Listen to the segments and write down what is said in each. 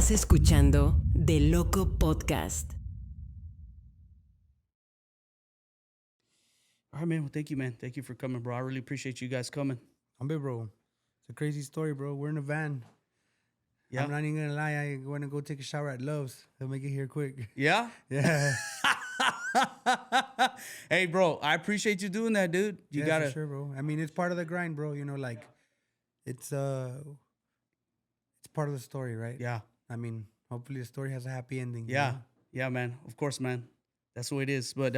Estás escuchando DeLoco Podcast. All right, man. Well, thank you, man. Thank you for coming, bro. I really appreciate you guys coming. I'm big, bro. It's a crazy story, bro. We're in a van. Yeah. I'm not even gonna lie. I want to go take a shower at Love's. They'll make it here quick. Yeah? Yeah. Hey, bro, I appreciate you doing that, dude. You yeah, gotta. for sure, bro. I mean, it's part of the grind, bro. You know, like it's part of the story, right? Yeah. I mean, hopefully the story has a happy ending. Yeah. You know? Yeah, man. Of course, man. That's the way it is. But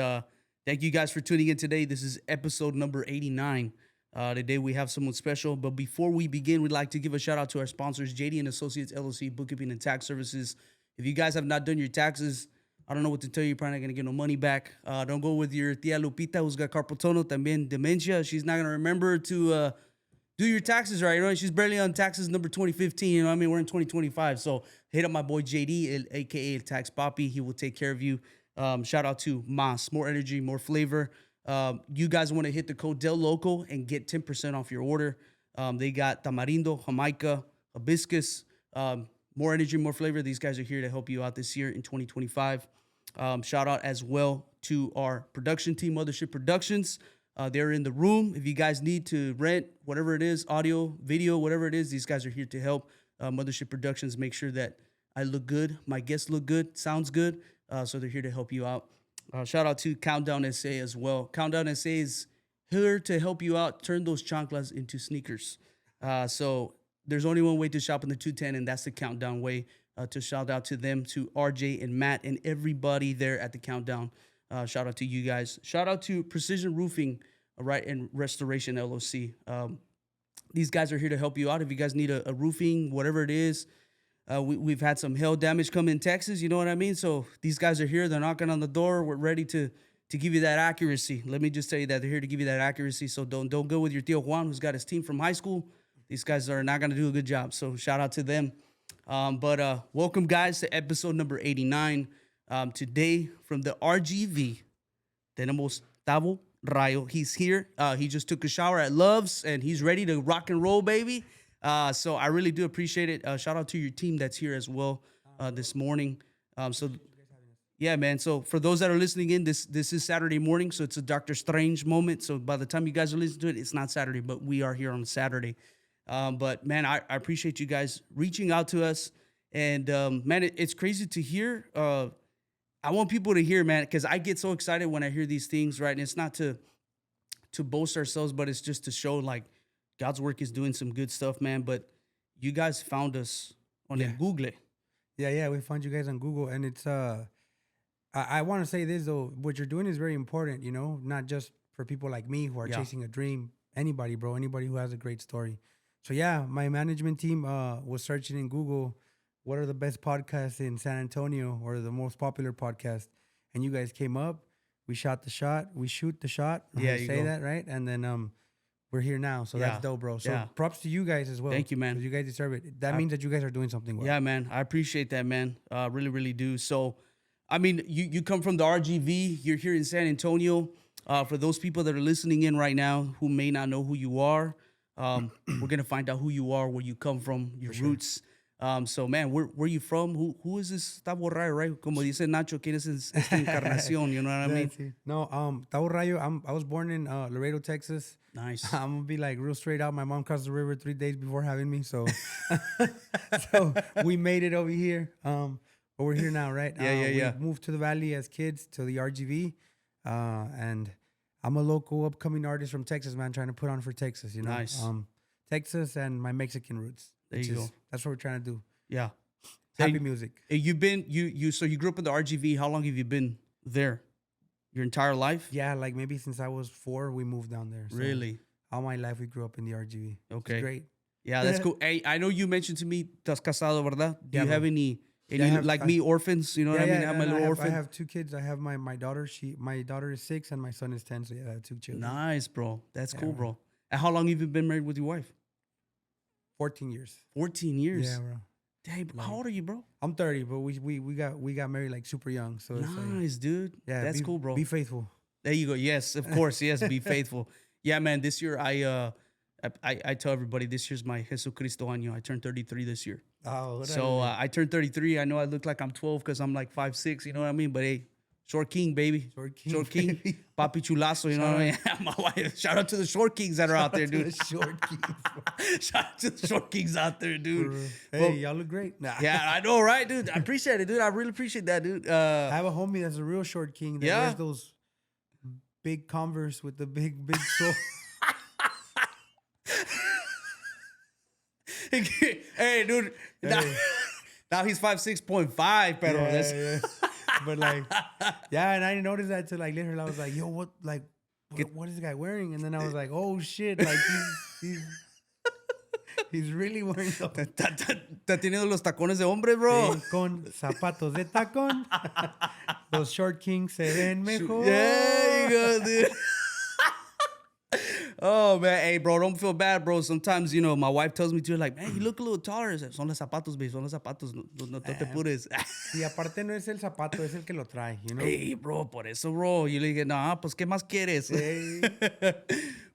thank you guys for tuning in today. This is episode number 89. Today we have someone special. But before we begin, we'd like to give a shout out to our sponsors, JD and Associates LLC, Bookkeeping and Tax Services. If you guys have not done your taxes, I don't know what to tell you. You're probably not going to get no money back. Don't go with your tia Lupita, who's got carpal tunnel, también dementia. She's not going to remember to do your taxes right. You know, she's barely on taxes number 2015. You know what I mean? We're in 2025. So hit up my boy JD, a.k.a. El Tax Papi. He will take care of you. Shout out to Mas, more energy, more flavor. You guys want to hit the code DeLoco and get 10% off your order. They got tamarindo, jamaica, hibiscus, more energy, more flavor. These guys are here to help you out this year in 2025. Shout out as well to our production team, Mothership Productions. They're in the room. If you guys need to rent, whatever it is, audio, video, whatever it is, these guys are here to help. Mothership Productions make sure that I look good, my guests look good, sounds good. So they're here to help you out. Shout out to Countdown SA as well. Countdown SA is here to help you out, turn those chanclas into sneakers. So there's only one way to shop in the 210, and that's the Countdown way. To shout out to them, to RJ and Matt and everybody there at the Countdown. Shout out to you guys. Shout out to Precision Roofing, right, and Restoration LLC. These guys are here to help you out. If you guys need a roofing, whatever it is, we've had some hail damage come in Texas. You know what I mean? So these guys are here. They're knocking on the door. We're ready to give you that accuracy. Let me just tell you that they're here to give you that accuracy. So don't go with your Tio Juan, who's got his team from high school. These guys are not going to do a good job. So shout out to them. But welcome, guys, to episode number 89. Today, from the RGV, tenemos Tavo Rayo. He's here. He just took a shower at Love's, and he's ready to rock and roll, baby. So I really do appreciate it. Shout out to your team that's here as well this morning. Yeah, man. So for those that are listening in, this is Saturday morning, so it's a Doctor Strange moment. So by the time you guys are listening to it, it's not Saturday, but we are here on Saturday. But, man, I appreciate you guys reaching out to us. And, man, it's crazy to hear. I want people to hear, man, because I get so excited when I hear these things, right? And it's not to boast ourselves, but it's just to show, like, God's work is doing some good stuff, man. But you guys found us on Google. Yeah, we found you guys on Google. And it's, I want to say this, though. What you're doing is very important, you know, not just for people like me who are chasing a dream. Anybody, bro, anybody who has a great story. So, yeah, my management team was searching in Google, what are the best podcasts in San Antonio or the most popular podcast? And you guys came up. We shot the shot. We shoot the shot. Yeah, you say that, right? And then we're here now. So that's dope, bro. So props to you guys as well. Thank you, man. Because you guys deserve it. That means that you guys are doing something well. Yeah, man. I appreciate that, man. Really, really do. So, I mean, you come from the RGV. You're here in San Antonio. For those people that are listening in right now who may not know who you are, we're going to find out who you are, where you come from, your roots. So, man, where you from? Who is this Tavo Rayo, right? Como dice Nacho, ¿quién es esta encarnación? You know what I mean? Sí. No, Tavo Rayo, I was born in Laredo, Texas. Nice. I'm going to be like real straight out. My mom crossed the river 3 days before having me. So we made it over here. But we're here now, right? We moved to the Valley as kids to the RGV. And I'm a local upcoming artist from Texas, man, trying to put on for Texas, you know? Nice. Texas and my Mexican roots. There you go. That's what we're trying to do. Yeah. Happy music. You've been, so you grew up in the RGV. How long have you been there? Your entire life? Yeah, like maybe since I was 4, we moved down there. So really? All my life, we grew up in the RGV. Okay. It's great. Yeah, that's cool. Hey, I know you mentioned to me, ¿Estás casado, verdad? Do you have any have, me, orphans? You know what I mean? I have my little orphan. I have 2 kids. I have my daughter. My daughter is 6 and my son is 10. So yeah, I have 2 children. Nice, bro. That's cool, bro. And how long have you been married with your wife? 14 years. 14 years? Yeah, bro. Dang, how old are you, bro? I'm 30, but we got married like super young. So nice, it's like, dude. Yeah, that's cool, bro. Be faithful. There you go. Yes, of course. Yes, be faithful. Yeah, man. This year I I tell everybody this year's my Jesucristo año. I turned 33 this year. Oh, So I turned 33. I know I look like I'm 12 because I'm like 5'6", you know what I mean? But hey, short king, baby. Short king, baby. Papi chulazo, you know what I mean? My wife. Shout out to the short kings that are out there, dude. The short kings. Shout out to the short kings out there, dude. Hey, Well, y'all look great. Nah. yeah, I know, right, dude? I appreciate it, dude. I really appreciate that, dude. I have a homie that's a real short king that Yeah. wears those big Converse with the big soul. Hey, dude. Now he's 5'6.5", pero that's Yeah. But like, yeah, and I didn't notice that till like later. I was like, yo, what is this guy wearing? And then I was like, oh shit, like he's really wearing those. Está teniendo los tacones de hombre, bro. Sí, con zapatos de tacón. Los short kings se ven mejor. There you go, dude. Oh, man. Hey, bro, don't feel bad, bro. Sometimes, you know, my wife tells me to, like, man, you look a little taller. Son los zapatos, babe. Son los zapatos. No te apures. Y aparte no es el zapato, es el que lo trae, you know? Hey, bro, por eso, bro. You le dije, nah, pues, ¿qué más quieres? Hey.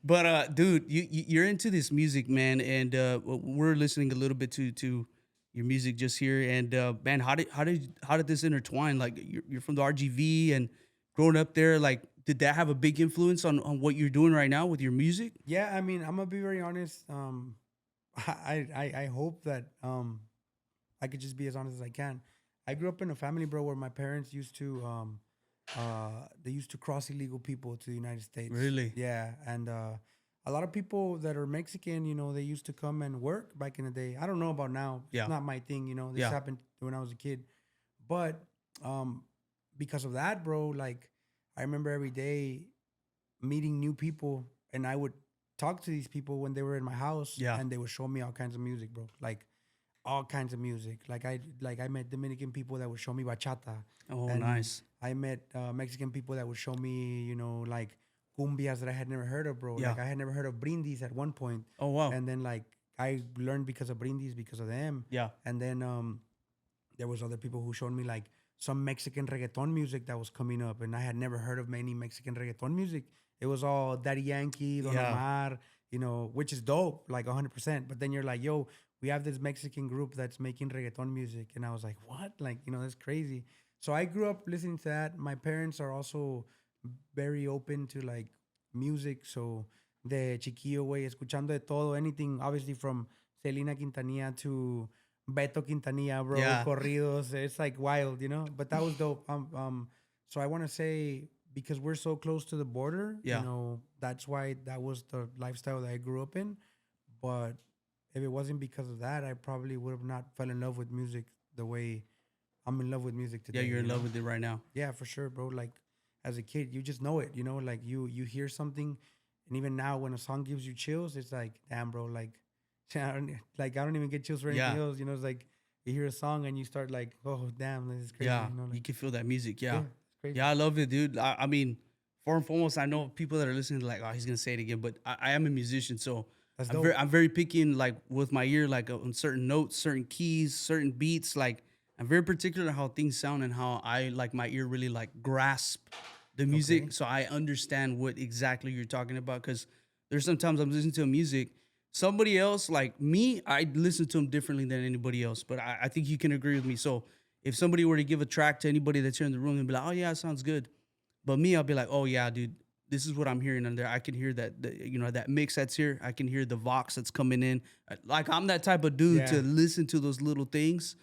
But, dude, you're into this music, man. And we're listening a little bit to your music just here. And, man, how did this intertwine? Like, you're from the RGV and growing up there, like, did that have a big influence on what you're doing right now with your music? Yeah, I mean, I'm gonna be very honest. I hope that I could just be as honest as I can. I grew up in a family, bro, where my parents used to they used to cross illegal people to the United States. Really? Yeah, and a lot of people that are Mexican, you know, they used to come and work back in the day. I don't know about now. Yeah. It's not my thing, you know. This happened when I was a kid, but because of that, bro, like. I remember every day meeting new people, and I would talk to these people when they were in my house, and they would show me all kinds of music, bro. Like all kinds of music. Like I met Dominican people that would show me bachata. Oh, and nice. I met Mexican people that would show me, you know, like cumbias that I had never heard of, bro. Yeah. Like I had never heard of brindis at one point. Oh, wow. And then like I learned because of brindis because of them. Yeah. And then there was other people who showed me like some Mexican reggaeton music that was coming up, and I had never heard of any Mexican reggaeton music. It was all Daddy Yankee, Don Omar, you know, which is dope, like 100%. But then you're like, yo, we have this Mexican group that's making reggaeton music. And I was like, what? Like, you know, that's crazy. So I grew up listening to that. My parents are also very open to like music. So de chiquillo, güey, escuchando de todo, anything, obviously from Selena Quintanilla to Beto Quintanilla, bro, corridos. It's like wild, you know? But that was dope. So I want to say, because we're so close to the border, you know, that's why that was the lifestyle that I grew up in. But if it wasn't because of that, I probably would have not fell in love with music the way I'm in love with music today. Yeah, you're in love with it right now. Yeah, for sure, bro. Like as a kid, you just know it, you know, like you hear something, and even now when a song gives you chills, it's like, damn, bro, like I don't even get chills for anything else. You know, it's like you hear a song and you start like, oh, damn, this is crazy. Yeah, you know, like, you can feel that music. Yeah. it's crazy. Yeah, I love it, dude. I mean, first and foremost, I know people that are listening like, oh, he's gonna say it again, but I am a musician, so I'm very picky in, like with my ear, like on certain notes, certain keys, certain beats. Like I'm very particular on how things sound and how I like my ear really like grasp the music, so I understand what exactly you're talking about. Because there's sometimes I'm listening to music, somebody else like me, I listen to them differently than anybody else. But I think you can agree with me. So if somebody were to give a track to anybody that's here in the room and be like, oh yeah, it sounds good, but me, I'll be like, oh yeah, dude, this is what I'm hearing in there. I can hear that, you know, that mix that's here. I can hear the vox that's coming in. Like I'm that type of dude to listen to those little things.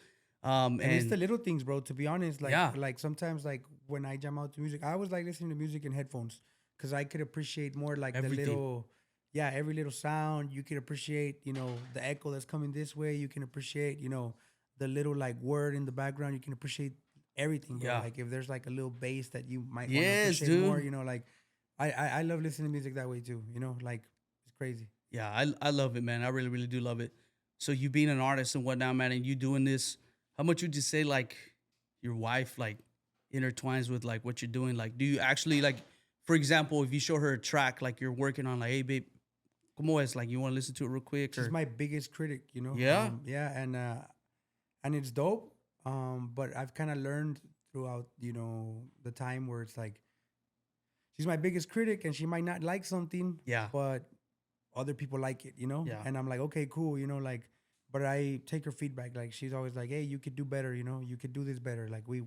And it's the little things, bro. To be honest, like like sometimes like when I jam out to music, I was like listening to music in headphones because I could appreciate more like everything. The little, every little sound. You could appreciate, you know, the echo that's coming this way. You can appreciate, you know, the little like word in the background. You can appreciate everything, bro. Like if there's like a little bass that you might want to appreciate more, you know, like I love listening to music that way too. You know, like it's crazy. Yeah, I love it, man. I really, really do love it. So you being an artist and whatnot, man, and you doing this, how much would you say like your wife like intertwines with like what you're doing? Like, do you actually like, for example, if you show her a track like you're working on, like, hey babe, como es, like you want to listen to it real quick? She's my biggest critic, you know. Yeah, and it's dope. But I've kind of learned throughout, you know, the time where it's like she's my biggest critic and she might not like something. Yeah, but other people like it, you know? Yeah. And I'm like, okay, cool, you know, like, but I take her feedback. Like, she's always like, hey, you could do better, you know? You could do this better. Like, we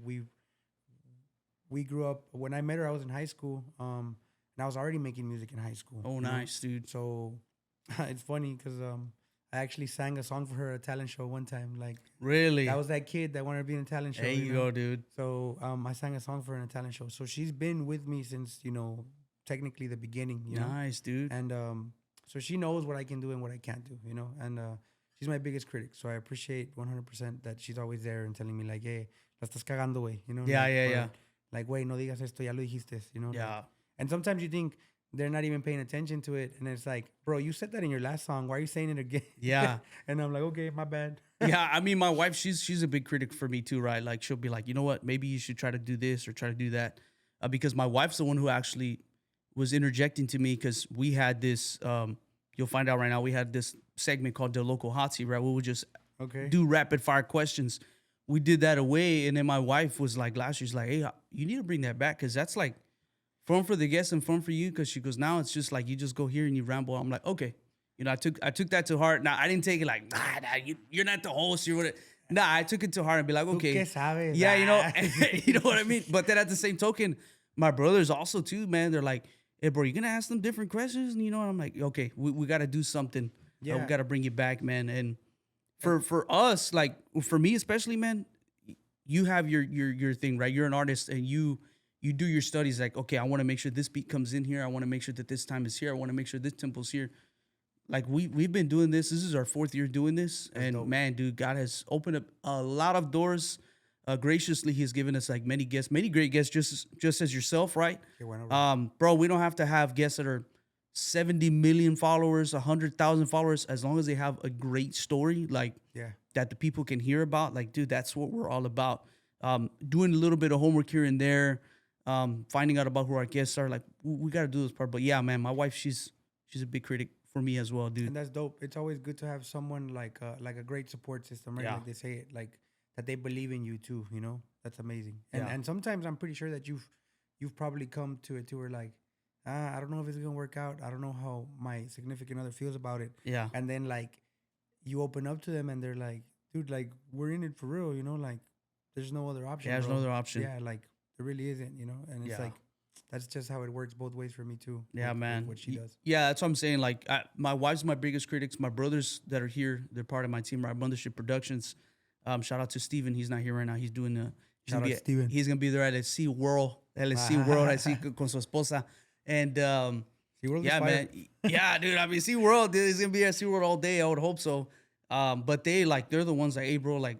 grew up, when I met her, I was in high school. And I was already making music in high school. Oh, nice, dude. So it's funny because I actually sang a song for her at a talent show one time. Like, Really? that was that kid that wanted to be in a talent show. There you go, dude. So I sang a song for her in a talent show. So she's been with me since, you know, technically the beginning, you know? Nice, dude. And so she knows what I can do and what I can't do, you know? And she's my biggest critic. So I appreciate 100% that she's always there and telling me like, hey, la estás cagando, güey. You know? Yeah, like, yeah. Like, güey, no digas esto, ya lo dijiste, you know? Yeah. Like, and sometimes you think they're not even paying attention to it. And it's like, bro, you said that in your last song. Why are you saying it again? Yeah. And I'm like, okay, my bad. Yeah, I mean, my wife, she's a big critic for me too, right? Like, she'll be like, you know what? Maybe you should try to do this or try to do that. Because my wife's the one who actually was interjecting to me because we had this, you'll find out right now, we had this segment called DeLoco Hot Seat, right? We would just do rapid fire questions. We did that away. And then my wife was like, last year, she's like, hey, you need to bring that back because that's like fun for the guests and fun for you. Because she goes, now it's just like you just go here and you ramble. I'm like, okay. You know, I took that to heart. Now, I didn't take it like, nah, you're not the host. You're what? Nah, I took it to heart and be like, okay. Yeah, you know, you know what I mean? But then at the same token, my brothers also too, man, they're like, hey, bro, you going to ask them different questions? And, you know, and I'm like, okay, we got to do something. Yeah. We got to bring it back, man. And for us, like for me especially, man, you have your thing, right? You're an artist and you do your studies like, okay, I want to make sure this beat comes in here. I want to make sure that this time is here. I want to make sure this tempo's here. Like we've been doing this. This is our 4th year doing this. That's and dope. Man, dude, God has opened up a lot of doors. Graciously, He's given us like many guests, many great guests, just as yourself, right? Bro, we don't have to have guests that are 70 million followers, 100,000 followers, as long as they have a great story, like that the people can hear about. Like, dude, that's what we're all about. Doing a little bit of homework here and there, finding out about who our guests are. Like, we got to do this part. But yeah, man, my wife, she's a big critic for me as well, dude. And that's dope. It's always good to have someone like a great support system, right? Yeah. Like they say it, like that they believe in you too, you know? That's amazing. And sometimes I'm pretty sure that you've probably come to it too where like, I don't know if it's going to work out. I don't know how my significant other feels about it. Yeah. And then like you open up to them and they're like, dude, like we're in it for real, you know? Like there's no other option. Yeah, there's no other option. Yeah, like there really isn't, you know? And it's like, that's just how it works both ways for me too. Yeah, with, man. With what she does. Yeah, that's what I'm saying. Like, my wife's my biggest critics. My brothers that are here, they're part of my team, right? Mothership Productions. Shout out to Steven. He's not here right now. He's doing shout out to Steven. He's gonna be there at LSC World. I see con su esposa. And yeah, man. Yeah, dude. I mean, SeaWorld, dude, he's gonna be at SeaWorld all day. I would hope so. But they're the ones like, hey, bro, like,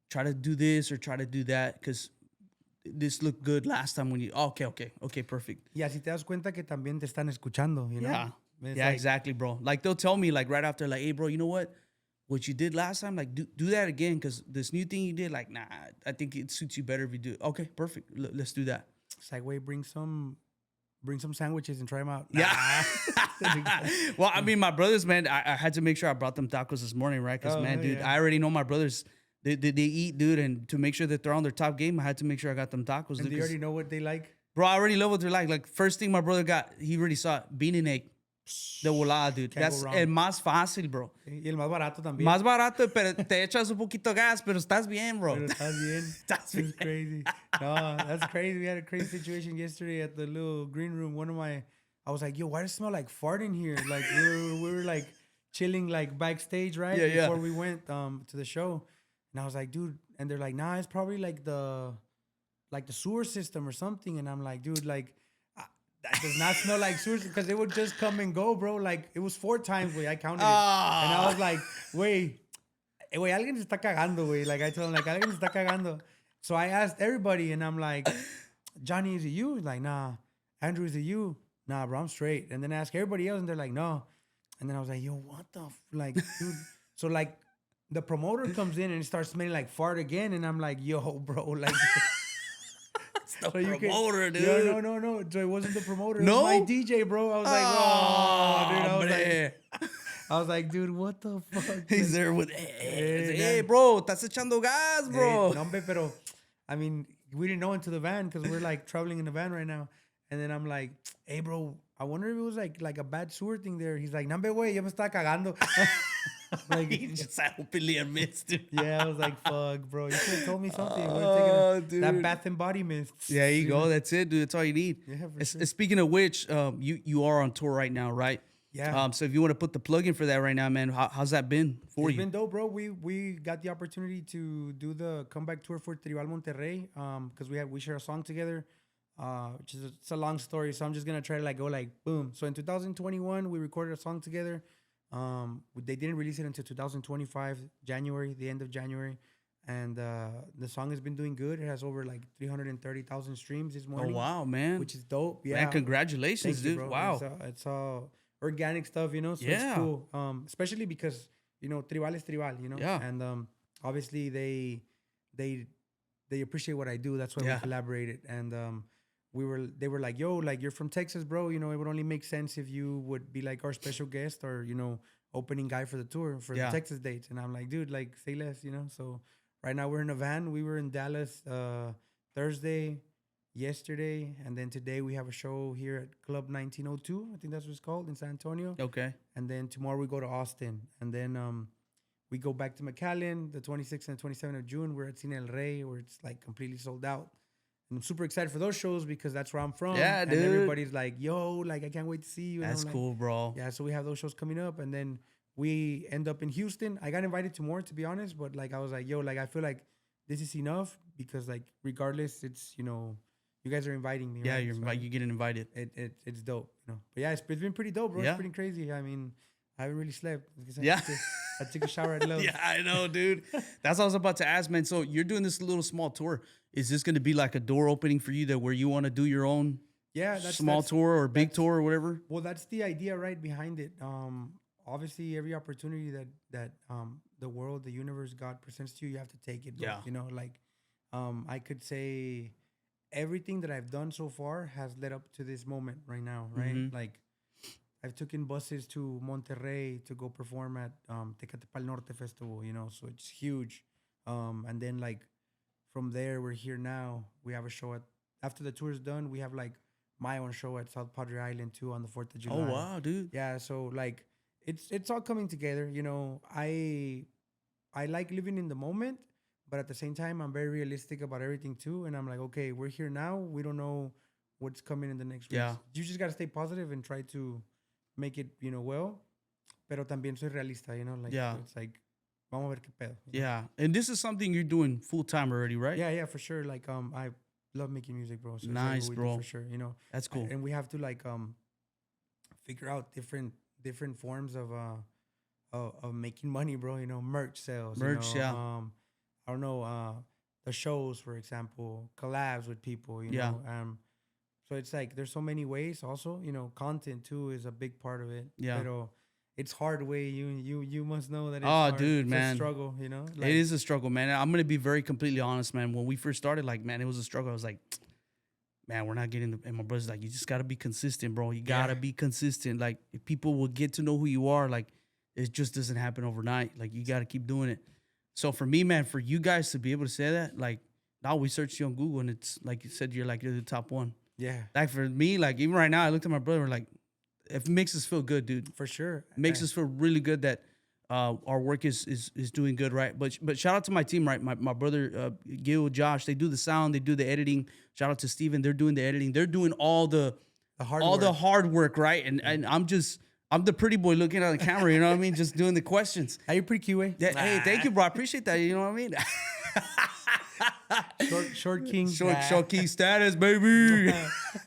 try to do this or try to do that because this looked good last time when you. Okay, perfect. Y así te das cuenta que también te están escuchando, you know? Yeah, like, exactly, bro. Like they'll tell me like right after, like, hey, bro, you know what you did last time, like do that again because this new thing you did, like, nah, I think it suits you better if you do it. Okay, perfect. Let's do that. It's like, wait, bring some sandwiches and try them out. Yeah. Well, I mean, my brothers, man, I had to make sure I brought them tacos this morning, right? Because, man, dude, I already know my brothers. They eat, dude, and to make sure that they're on their top game, I had to make sure I got them tacos. And they already know what they like? Bro, I already know what they're like. Like, first thing my brother got, he already saw it, bean and egg. De volada, dude. That's el más fácil, bro. Y el más barato también. Más barato, pero te echas un poquito gas, pero estás bien, bro. Pero estás bien. That's crazy. No, that's crazy. We had a crazy situation yesterday at the little green room. I was like, yo, why does it smell like fart in here? Like, we were like chilling like backstage, right? Before we went to the show. And I was like, dude, and they're like, nah, it's probably like the sewer system or something. And I'm like, dude, like, that does not smell like sewers because it would just come and go, bro. Like, it was 4 times, I counted it. And I was like, wait, alguien se está cagando, güey. Like, I told him, like, alguien se está cagando. So I asked everybody, and I'm like, Johnny, is it you? He's like, nah. Andrew, is it you? Nah, bro, I'm straight. And then I asked everybody else, and they're like, no. And then I was like, yo, what the like, dude. So, like, the promoter comes in and it starts smelling like fart again, and I'm like, yo, bro, like... The promoter, dude. Yeah, no. So it wasn't the promoter. It was my DJ, bro. I was like, dude. I was like, dude, what the fuck? He's there with, hey, bro, estás echando gas, bro. No, pero, I mean, we didn't know into the van because we're like traveling in the van right now. And then I'm like, hey, bro, I wonder if it was like a bad sewer thing there. He's like, "Nambe, güey, ya me estaba cagando." Like, he just openly admits, dude. Yeah, I was like, "Fuck, bro, you should have told me something." We're Oh, taking that dude. bath and body mist. There you go. That's it, dude. That's all you need. Yeah, for sure. Speaking of which, you are on tour right now, right? Yeah. So if you want to put the plug in for that right now, man, how's that been for It's you? been dope, bro. We got the opportunity to do the comeback tour for Tribal Monterrey because we share a song together, which is it's a long story. So I'm just gonna try to like go like boom. So in 2021 we recorded a song together. They didn't release it until 2025 January, the end of January, and the song has been doing good. It has over like 330,000 streams this Oh morning. wow, man! Which is dope. Yeah, Man, congratulations, Thank you, dude! bro. Wow. It's all organic stuff, you know. So Yeah. it's cool. Especially because you know Tribal is Tribal, you know. Yeah. And obviously they appreciate what I do. That's why Yeah. we collaborated. And they were like, "Yo, like you're from Texas, bro. You know, it would only make sense if you would be like our special guest or you know opening guy for the tour for Yeah. the Texas dates." And I'm like, "Dude, like say less, you know." So right now we're in a van. We were in Dallas Thursday, yesterday, and then today we have a show here at Club 1902. I think that's what it's called in San Antonio. Okay. And then tomorrow we go to Austin, and then we go back to McAllen the 26th and 27th of June. We're at Cine El Rey, where it's like completely sold out. And I'm super excited for those shows because that's where I'm from. Yeah, and dude. everybody's like, "Yo, like I can't wait to see you." And That's I'm like, cool, bro. yeah, so we have those shows coming up, and then we end up in Houston. I got invited to more, to be honest, but like I was like, "Yo, like I feel like this is enough because like regardless, it's you know, you guys are inviting me." Yeah, right? you're So you getting invited. it's dope, you know. But yeah, it's been pretty dope, bro. Yeah. It's pretty crazy. I mean, I haven't really slept. Yeah. I took a shower at Lowe's. Yeah, I know, dude. That's what I was about to ask, man. So you're doing this little small tour. Is this going to be like a door opening for you that where you want to do your own Yeah, small tour or big tour or whatever? Well, that's the idea right behind it. Obviously, every opportunity that the world, the universe, God presents to you, you have to take it. Bro. Yeah. You know, like I could say everything that I've done so far has led up to this moment right now, right? Mhm. Like I've taken buses to Monterrey to go perform at Tecatepal Norte Festival, you know, so it's huge. And then like from there, we're here now. We have a show after the tour is done, we have like my own show at South Padre Island too on the 4th of July. Oh wow, dude. Yeah, so like it's all coming together, you know. I like living in the moment, but at the same time I'm very realistic about everything too. And I'm like, okay, we're here now. We don't know what's coming in the next week. Yeah. You just gotta stay positive and try to make it, you know, well. Pero también soy realista, you know, like Yeah. so it's like vamos a ver qué pedo. Yeah. And this is something you're doing full time already, right? Yeah, for sure. Like I love making music, bro. So it's like Nice, what we do bro. for sure, you know. That's cool. And we have to like figure out different forms of making money, bro. You know, merch sales. Merch, you know? yeah. I don't know, the shows, for example, collabs with people, you Yeah. know. So it's like there's so many ways also, you know, content too is a big part of it. Yeah. Pero it's hard way. You must know that it's Oh, hard. dude, It's man. a struggle, you know? It is a struggle, man. I'm gonna be very completely honest, man. When we first started, like, man, it was a struggle. I was like, man, we're not getting the. And my brother's like, you just gotta be consistent, bro. You gotta be consistent. Like, if people will get to know who you are, like, it just doesn't happen overnight. Like, you gotta keep doing it. So for me, man, for you guys to be able to say that, like, now we searched you on Google, and it's like you said, you're the top one. Yeah. Like for me, like even right now, I looked at my brother, like, it makes us feel good, dude. For sure. It makes us feel really good that our work is doing good, right? But shout out to my team, right? My brother Gil, Josh, they do the sound, they do the editing. Shout out to Steven, they're doing the editing. They're doing all the hard work, right? And I'm the pretty boy looking at the camera, you know what I mean? Just doing the questions. Hey, you're pretty cute, eh? Yeah, hey, thank you, bro. I appreciate that. You know what I mean? Short king. Short key status, baby.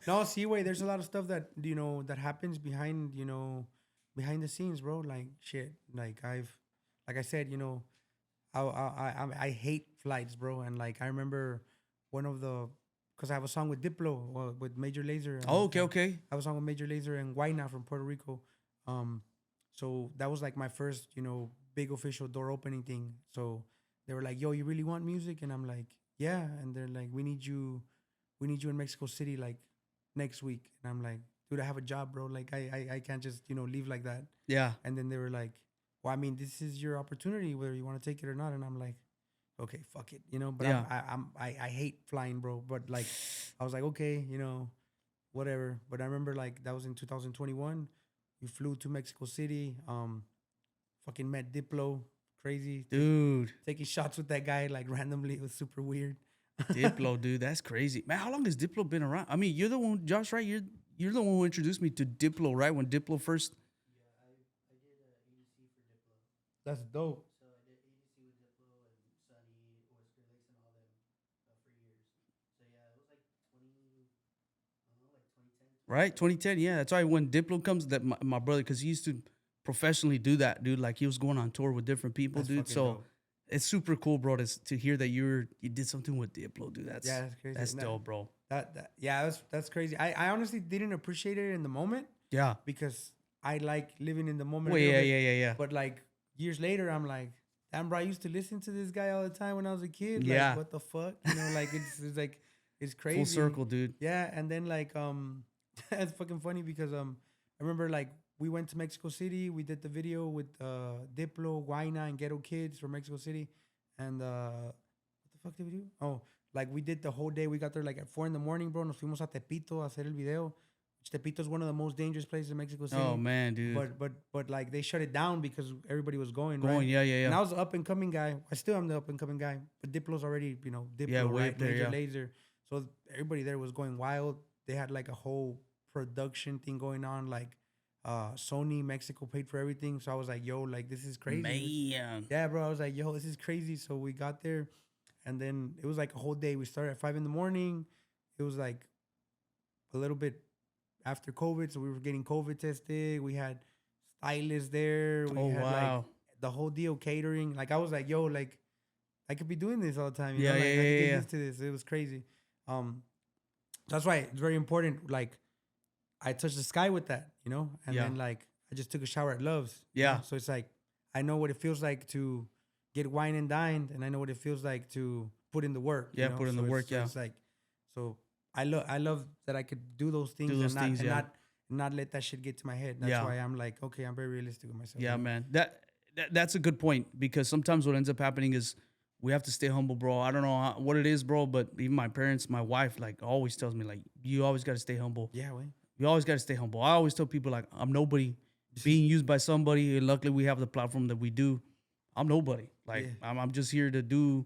No, see, wait, there's a lot of stuff that, you know, that happens behind, you know, behind the scenes, bro. Like, shit. Like, like I said, you know, I hate flights, bro. And, like, I remember because I have a song with Diplo, with Major Lazer. Oh, okay. I have a song with Major Lazer and Guayna from Puerto Rico. So that was, like, my first, you know, big official door opening thing. So they were like, yo, you really want music? And I'm like, yeah. And they're like, we need you in Mexico City, like, next week. And I'm like, dude, I have a job, bro. Like, I can't just, you know, leave like that. Yeah. And then they were like, well, I mean, this is your opportunity, whether you want to take it or not. And I'm like, okay, fuck it, you know. But Yeah. I hate flying, bro. But like, I was like, okay, you know, whatever. But I remember like that was in 2021. We flew to Mexico City. Fucking met Diplo, crazy Dude. taking shots with that guy like randomly. It was super weird. Diplo, dude, that's crazy, man. How long has Diplo been around? I mean, you're the one, Josh, right? You're the one who introduced me to Diplo, right? When Diplo first. That's dope. Right, 2010, yeah. That's why when Diplo comes, that my brother, because he used to professionally do that, dude. Like he was going on tour with different people, That's dude. fucking So dope. it's super cool, bro, to hear that you did something with Diplo, dude. That's Yeah, that's crazy. That's Nah, dope, bro. Yeah, that's crazy. I honestly didn't appreciate it in the moment Yeah. because I like living in the moment. Well, a little yeah, bit. yeah. But like years later, I'm like, damn, bro, I used to listen to this guy all the time when I was a kid. Yeah. Like, what the fuck? You know, like it's like it's crazy. Full circle, dude. Yeah, and then like it's fucking funny because I remember like we went to Mexico City. We did the video with Diplo, Guayna, and Ghetto Kids from Mexico City, and what the fuck did we do? Oh, like we did the whole day. We got there like at 4 a.m, bro. Nos fuimos a Tepito a hacer el video. Tepito is one of the most dangerous places in Mexico City. Oh man, dude. But like they shut it down because everybody was going. Yeah. And I was the up and coming guy. I still am the up and coming guy. But Diplo's already, Diplo, Yeah, way right? up there, Major yeah. Laser. So everybody there was going wild. They had like a whole production thing going on. Like Sony Mexico paid for everything. So I was like, yo, like this is crazy. Man. Yeah, bro. I was like, yo, this is crazy. So we got there, and then it was like a whole day. We started at 5 a.m. It was like a little bit after COVID, so we were getting COVID tested. We had stylists there. We had like the whole deal catering. Like I was like, yo, like I could be doing this all the time. You know? Like, I could get used to this. It was crazy. That's why it's very important. Like I touched the sky with that, and then like I just took a shower at Love's. Yeah. So it's like I know what it feels like to get wine and dined, and I know what it feels like to put in the work. Yeah, put in the work. So it's like I love that I could do those things not let that shit get to my head. That's why I'm like, okay, I'm very realistic with myself. Yeah, man. That's a good point because sometimes what ends up happening is we have to stay humble, bro. I don't know what it is, bro, but even my parents, my wife, like always tells me, like, you always got to stay humble. Yeah, way. You always got to stay humble. I always tell people, like, I'm nobody being used by somebody. And luckily, we have the platform that we do. I'm nobody. Like, I'm just here to do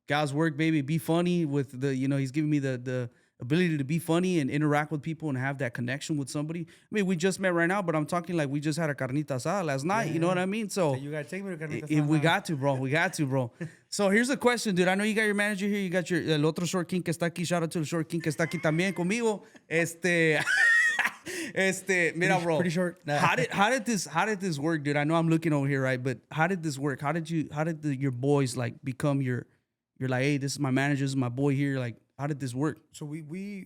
God's work, baby. Be funny with he's giving me the ability to be funny and interact with people and have that connection with somebody. I mean, we just met right now, but I'm talking like we just had a carnita asada last night. You know what I mean? So you gotta take me to carnita asada. If we got to, bro. We got to, bro. So here's a question, dude. I know you got your manager here. You got el otro short king que está aquí. Shout out to the short king que está aquí también conmigo. Mira, bro. Pretty short. Nah. How did this work, dude? I know I'm looking over here, right? But how did this work? How did your boys like become you're like, hey, this is my manager, this is my boy here. Like, how did this work? So we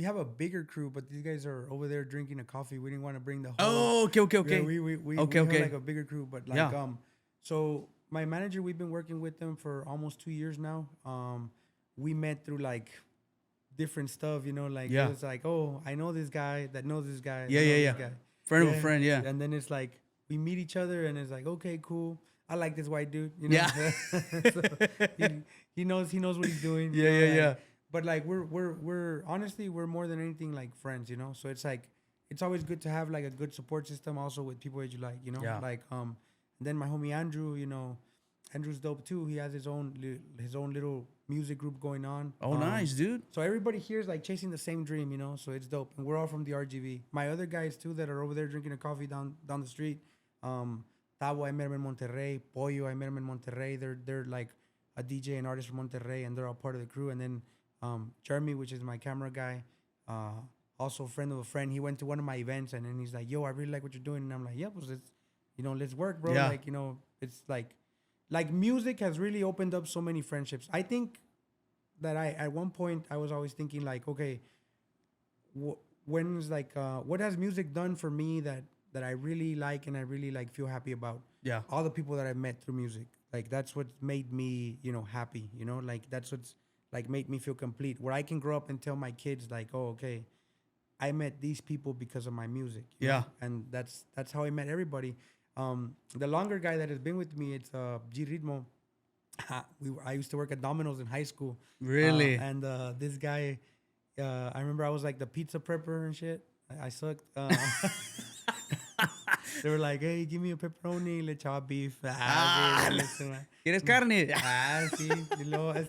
have a bigger crew, but these guys are over there drinking a coffee. We didn't want to bring the whole. Oh, okay. Yeah, we have like a bigger crew, but like so my manager, we've been working with them for almost 2 years now. We met through like different stuff, like it was like, oh, I know this guy that knows this guy. Yeah. Friend of a friend, yeah. And then it's like we meet each other, and it's like, okay, cool. I like this white dude, Yeah. So he knows what he's doing. Yeah. But like we're honestly we're more than anything like friends, So it's like it's always good to have like a good support system also with people that you like, Yeah. Like and then my homie Andrew, Andrew's dope too. He has his own little music group going on. Oh, nice, dude. So everybody here is like chasing the same dream, So it's dope, and we're all from the RGV. My other guys too that are over there drinking a coffee down the street. Tavo, I met him in Monterrey. Pollo, I met him in Monterrey. They're like a DJ and artist from Monterrey, and they're all part of the crew. And then Jeremy, which is my camera guy, also a friend of a friend. He went to one of my events, and then he's like, "Yo, I really like what you're doing." And I'm like, "Yeah, well, let's work, bro." Yeah. Like, it's like music has really opened up so many friendships. I think that at one point I was always thinking like, okay, what has music done for me that I really like and I really like feel happy about? Yeah. All the people that I've met through music. Like that's what made me, happy, like that's what's like made me feel complete, where I can grow up and tell my kids like, oh, okay, I met these people because of my music. you Yeah. know? And that's how I met everybody. The longer guy that has been with me, it's G Ritmo. I used to work at Domino's in high school. Really? And this guy, I remember I was like the pizza prepper and shit. I sucked. They were like, "Hey, give me a pepperoni, le echaba beef." ¿Quieres carne? Sí. Y luego,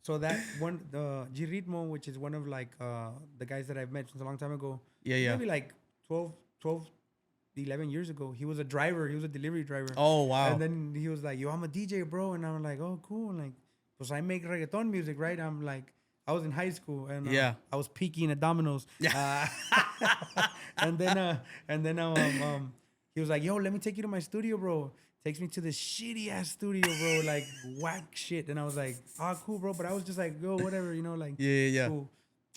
so that one, the G Ritmo, which is one of like the guys that I've met since a long time ago. Yeah. Maybe like 11 years ago. He was a driver. He was a delivery driver. Oh, wow. And then he was like, "Yo, I'm a DJ, bro." And I'm like, "Oh, cool." Like, because I make reggaeton music, right? I'm like, I was in high school and I was peaking at Domino's. And then he was like, "Yo, let me take you to my studio, bro." Takes me to this shitty ass studio, bro, like whack shit. And I was like, "Oh, cool, bro." But I was just like, "Yo, whatever, like Yeah. cool."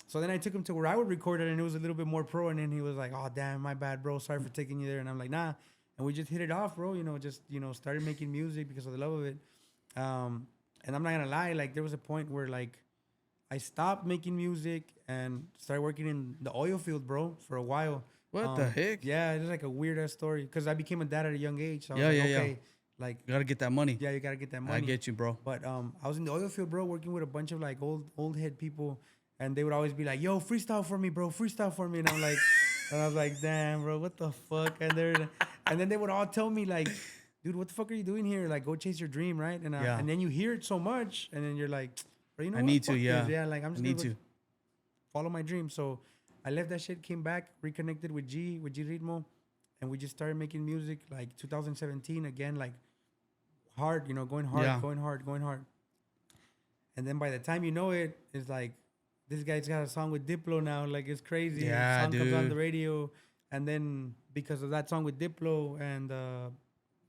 So then I took him to where I would record it, and it was a little bit more pro. And then he was like, "Oh, damn, my bad, bro. Sorry for taking you there." And I'm like, "Nah." And we just hit it off, bro. Just started making music because of the love of it. And I'm not gonna lie, like there was a point where like I stopped making music and started working in the oil field, bro, for a while. What the heck? Yeah, it's like a weird ass story because I became a dad at a young age. So I was like, okay, like you gotta get that money. Yeah, you gotta get that money. I get you, bro. But I was in the oil field, bro, working with a bunch of like old head people, and they would always be like, "Yo, freestyle for me, bro, freestyle for me," and I'm like, and I was like, "Damn, bro, what the fuck?" And then they would all tell me like, "Dude, what the fuck are you doing here? Like, go chase your dream, right?" And then you hear it so much, and then you're like, "Bro, you know I what? need to, Fuck yeah. this. Yeah, like I'm just need gonna to follow my dream." So I left that shit, came back, reconnected with G Ritmo, and we just started making music like 2017 again, like hard, going hard. And then by the time you know it, it's like this guy's got a song with Diplo now, like it's crazy. Yeah, song dude. comes on the radio, and then because of that song with Diplo and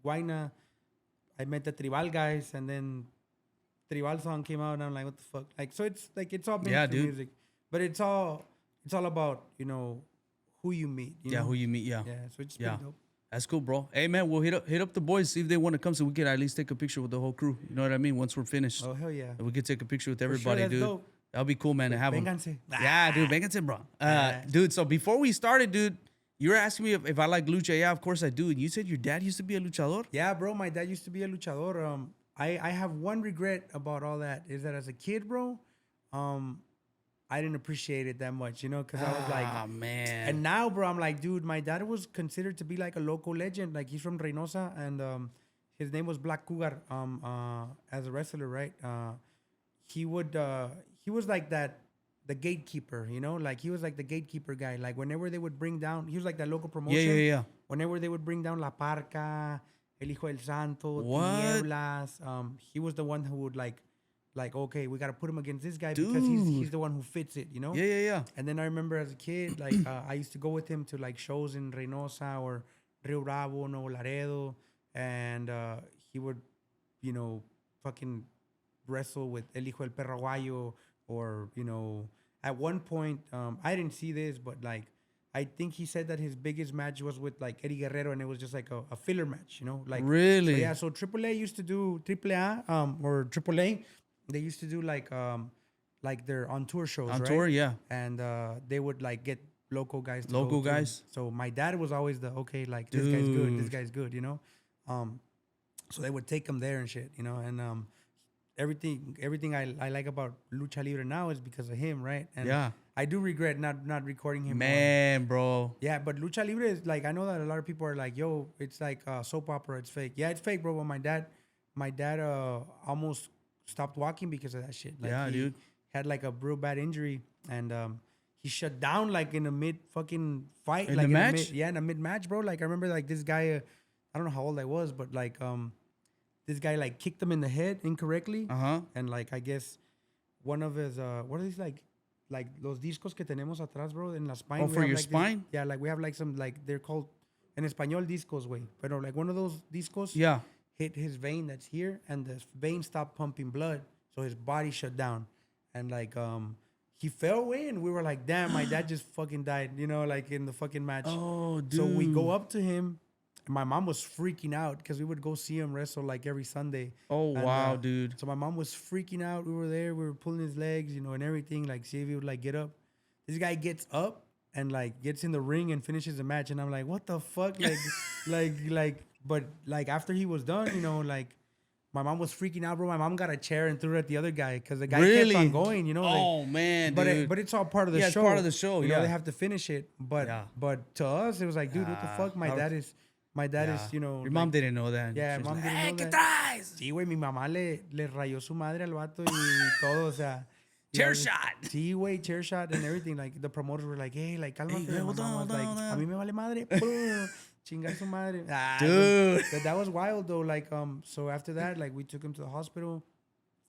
Guayna, I met the Tribal guys, and then Tribal song came out, and I'm like, what the fuck? Like, so it's like it's all been music, but it's all about who you meet. Who you meet. Yeah. So it's pretty dope. That's cool, bro. Hey, man, we'll hit up the boys, see if they want to come so we could at least take a picture with the whole crew. You know what I mean? Once we're finished. Oh, hell yeah. And we could take a picture with everybody, sure, that's dude. dope. That'll be cool, man, to have them. Vénganse. Yeah, dude, vénganse, bro. Dude, so before we started, dude, you were asking me if I like lucha. Yeah, of course I do. And you said your dad used to be a luchador? Yeah, bro, my dad used to be a luchador. I have one regret about all that is that as a kid, bro, I didn't appreciate it that much, because I was like, oh, man. And now, bro, I'm like, dude, my dad was considered to be like a local legend. Like, he's from Reynosa, and his name was Black Cougar as a wrestler, right? He was like the gatekeeper, like he was like the gatekeeper guy. Like, whenever they would bring down, he was like that local promotion. Yeah. Whenever they would bring down La Parca, El Hijo del Santo, What? Tinieblas, he was the one who would like, okay, we got to put him against this guy because he's the one who fits it, Yeah. And then I remember as a kid, like I used to go with him to like shows in Reynosa or Rio Bravo, Nuevo Laredo, and he would, fucking wrestle with El Hijo del Perro Aguayo, or at one point, I didn't see this, but like I think he said that his biggest match was with like Eddie Guerrero, and it was just like a filler match, like really. So, yeah, so AAA used to do AAA or AAA. They used to do like their on tour shows, on right? tour, yeah. And they would like get local guys to local go guys. To. So my dad was always like, Dude. this guy's good, So they would take him there and shit, and everything I like about Lucha Libre now is because of him, right? And yeah. I do regret not recording him. Man, bro. Yeah, but Lucha Libre is like, I know that a lot of people are like, yo, it's like soap opera, it's fake. Yeah, it's fake, bro. But my dad almost stopped walking because of that shit. Like, yeah, dude. Had like a real bad injury, and he shut down like in a mid fucking fight. In like the match? in a mid match, bro. Like I remember like this guy, I don't know how old I was, but like this guy like kicked him in the head incorrectly. And like I guess one of his what are these like los discos que tenemos atrás, bro, in la spine. Oh, for your like spine? Yeah, like we have like some like they're called en español discos, way. But like one of those discos. Yeah. Hit his vein that's here, and the vein stopped pumping blood, so his body shut down, and like he fell away, and we were like, damn, my dad just fucking died, like in the fucking match. Oh, dude. So we go up to him, and my mom was freaking out because we would go see him wrestle like every Sunday. Oh, and, wow, dude. So my mom was freaking out. We were there, we were pulling his legs, and everything, like see if he would like get up. This guy gets up and like gets in the ring and finishes the match, and I'm like, what the fuck, like. But like after he was done, like my mom was freaking out, bro. My mom got a chair and threw it at the other guy because the guy Really? kept on going, you know. Oh, man, dude. But it's all part of the Yeah, show. it's part of the show, You know, yeah. they have to finish it. But to us, it was like, dude, what the fuck? My dad is, you know. Your mom didn't know that. Yeah, She's mom like, didn't "Hey, know ¿qué that. traes?" Sí, güey, mi mamá le rayó su madre al vato y todo, o sea. Chair Yeah, shot. Sí, güey, chair shot and everything. Like, the promoters were like, hey, like, cálmate. Hey, My hold mom on, was hold like, on, hold a on. mí me vale madre. Pum, chingar su madre. Dude. That was wild, though. Like, so after that, like, we took him to the hospital.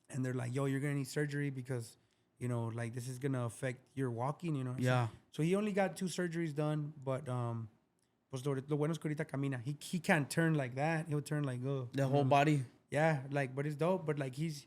And they're like, yo, you're going to need surgery because, you know, like, this is going to affect your walking, you know. Yeah. So he only got 2 surgeries done. But, pues, lo bueno es que ahorita camina. He can't turn like that. He'll turn like, oh. The whole body. Yeah, like, but it's dope. But like he's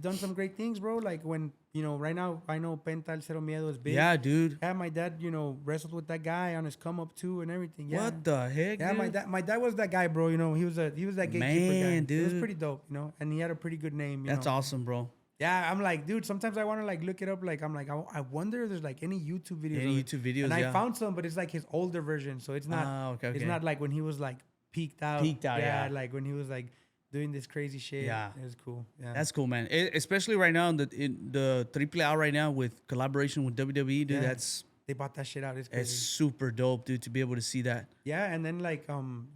done some great things, bro. Like when, you know, right now I know Penta El Cero Miedo is big. Yeah, dude. Yeah, my dad, you know, wrestled with that guy on his come up too and everything. Yeah. What the heck, Yeah, dude? my dad was that guy, bro. You know, he was that gatekeeper guy. Man, It was dude. pretty dope, you know, and he had a pretty good name. That's awesome, bro. Yeah, I'm like, dude, sometimes I want to like look it up. Like, I'm like, I wonder if there's like any YouTube videos. Any of it. YouTube videos, And I yeah. found some, but it's like his older version. So it's not, Ah, okay, it's okay. not like when he was like peaked out. Yeah. Like when he was like doing this crazy shit. Yeah. It was cool. Yeah. That's cool, man. Especially right now in the AAA right now with collaboration with WWE, dude. Yeah. That's They bought that shit out. It's crazy. it's super dope, dude, to be able to see that. Yeah, and then like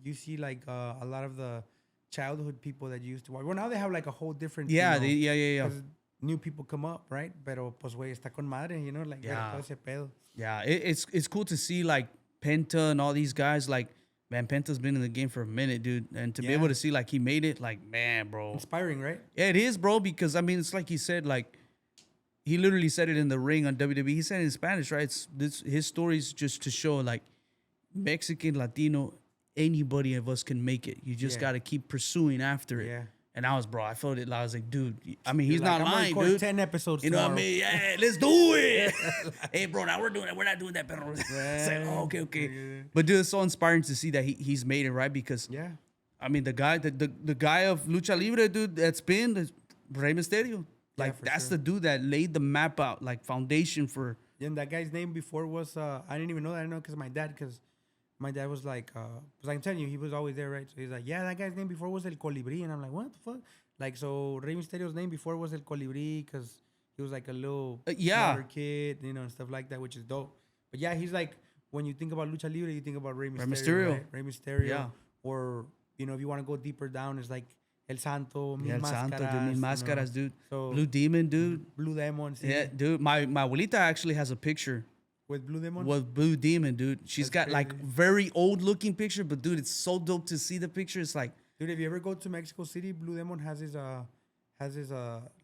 you see like a lot of the childhood people that you used to watch. Well, now they have like a whole different. Yeah, you know, yeah. 'cause new people come up, right? Pero pues güey está con madre, you know, like Yeah. todo ese pedo. Yeah, it's cool to see like Penta and all these guys. Like, man, Penta's been in the game for a minute, dude, and to be Yeah. able to see like he made it, like, man, bro. Inspiring, right? Yeah, it is, bro, because I mean, it's like he said, like, he literally said it in the ring on WWE. He said it in Spanish, right? His stories just to show, like, Mexican, Latino, anybody of us can make it. You just Yeah. got to keep pursuing after it. Yeah. And I felt it. I was like, dude, I mean, he's You're like, not I'm gonna lying, record dude. 10 episodes You know what I tomorrow. mean? Yeah, let's do it. Hey, bro, now we're doing it. We're not doing that, perro. It's like, oh, okay. But dude, it's so inspiring to see that he's made it, right? Because Yeah. I mean, the guy of Lucha Libre, dude, that's been Rey Mysterio. Like, for that's sure. the dude that laid the map out, like, foundation for. And that guy's name before was I didn't even know that. I know because my dad was like, because I'm telling you, he was always there, right? So he's like, yeah, that guy's name before was El Colibri, and I'm like, what the fuck? Like, so Rey Mysterio's name before was El Colibri because he was like a little Yeah. smaller kid, you know, and stuff like that, which is dope. But yeah, he's like, when you think about Lucha Libre, you think about Rey Mysterio. Mysterio. Right? Rey Mysterio. Yeah. Or, you know, if you want to go deeper down, it's like El Santo, Yeah, El Santo, dude, Mil you know. Máscaras, dude. So- Blue Demon, dude. Blue Demon. See? Yeah, dude. My abuelita actually has a picture With Blue Demon? with Blue Demon, dude. She's That's got like crazy. very old looking picture, but dude, it's so dope to see the picture. It's like, Dude, if you ever go to Mexico City, Blue Demon has his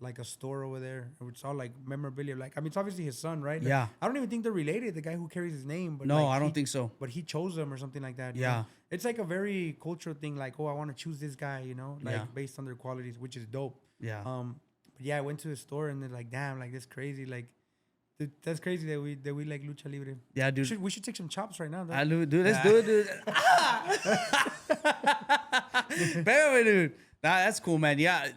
like a store over there. It's all like memorabilia. Like, I mean, it's obviously his son, right? Like, Yeah. I don't even think they're related. The guy who carries his name, but no, like, I don't think so. But he chose them or something like that. you Yeah. know? It's like a very cultural thing. Like, oh, I want to choose this guy. You know, like Yeah. based on their qualities, which is dope. Yeah. But yeah, I went to the store and they're like, damn, like that's crazy. Like, dude, that's crazy that we like lucha libre. Yeah, dude. We should take some chops right now. Though. I do, dude. Let's do it, dude. Espérame, dude. Nah, that's cool, man. Yeah,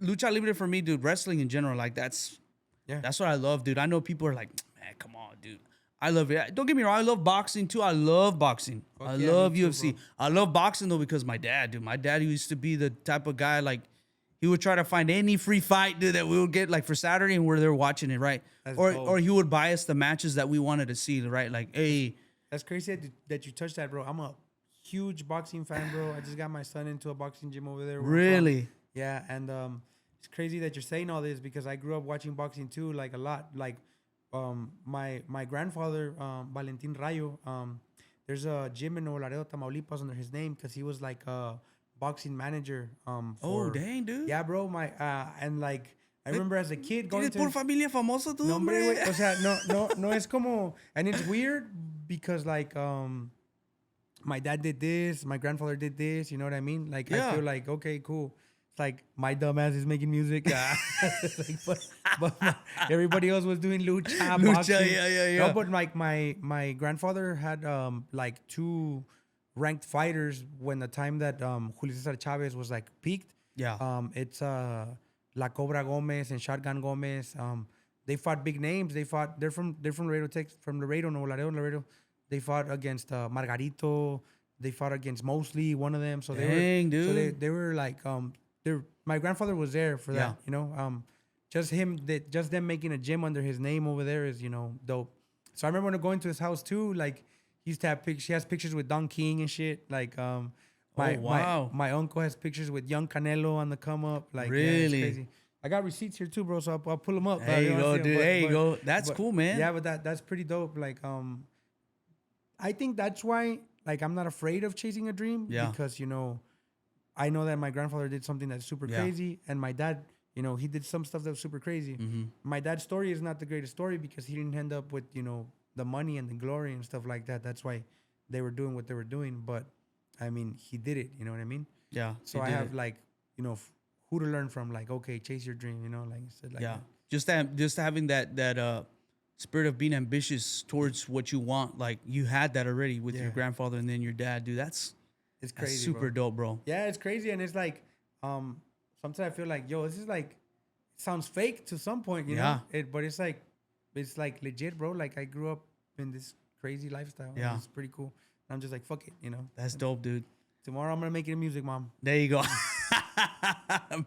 lucha libre for me, dude. Wrestling in general, like that's what I love, dude. I know people are like, man, come on, dude. I love it. Don't get me wrong. I love boxing too. I love boxing. I yeah, love me too, UFC. bro. I love boxing though because my dad, dude. My dad used to be the type of guy like he would try to find any free fight, dude, that we would get like for Saturday and we're there watching it, right? That's Or dope. or he would buy us the matches that we wanted to see, right? Like, hey. That's crazy that you touched that, bro. I'm a huge boxing fan, bro. I just got my son into a boxing gym over there. Really? Yeah, and it's crazy that you're saying all this because I grew up watching boxing too, like a lot. Like my grandfather, Valentin Rayo, there's a gym in Nuevo Laredo, Tamaulipas under his name because he was like a boxing manager. Oh, dang, dude. Yeah, bro. And like I remember as a kid going ¿Tienes to por familia famosa tú, no, hombre, hombre? güey. O sea, no es como, and it's weird because like my dad did this, my grandfather did this, you know what I mean? Like Yeah. I feel like okay, cool. It's like my dumbass is making music, It's like, but everybody else was doing lucha, boxing. yeah. No, but like my grandfather had like 2 ranked fighters when the time that Julio Cesar Chavez was like peaked. Yeah. It's La Cobra Gomez and Shotgun Gomez. They fought big names. They're from Laredo, Texas, from Laredo, Nuevo Laredo. They fought against Margarito. They fought against Mosley, one of them. So Dang, dude. So dude. they were like my grandfather was there for that, you know. Just them making a gym under his name over there is, you know, dope. So I remember when going to his house too, like he used to have he has pictures with Don King and shit. Like my uncle has pictures with Young Canelo on the come up. Like really? Yeah, it's crazy. I got receipts here too, bro. So I'll pull them up. There you go, dude. There you go. That's cool, man. Yeah, but that's pretty dope. Like I think that's why like I'm not afraid of chasing a dream. Yeah. Because you know, I know that my grandfather did something that's super crazy, and my dad, you know, he did some stuff that was super crazy. Mm-hmm. My dad's story is not the greatest story because he didn't end up with, you know, the money and the glory and stuff like that. That's why they were doing what they were doing. But I mean, he did it. You know what I mean? Yeah. So I have like, you know, who to learn from. Like, okay, chase your dream. You know, like instead, like just having that spirit of being ambitious towards what you want. Like you had that already with your grandfather and then your dad, dude. It's crazy. That's super dope, bro. Yeah, it's crazy, and it's like sometimes I feel like, yo, this is like, it sounds fake to some point, you know? But it's like legit, bro. Like I grew up in this crazy lifestyle. Yeah. It's pretty cool. And I'm just like, fuck it, you know? That's dope, dude. Tomorrow I'm going to make it in music, mom. There you go.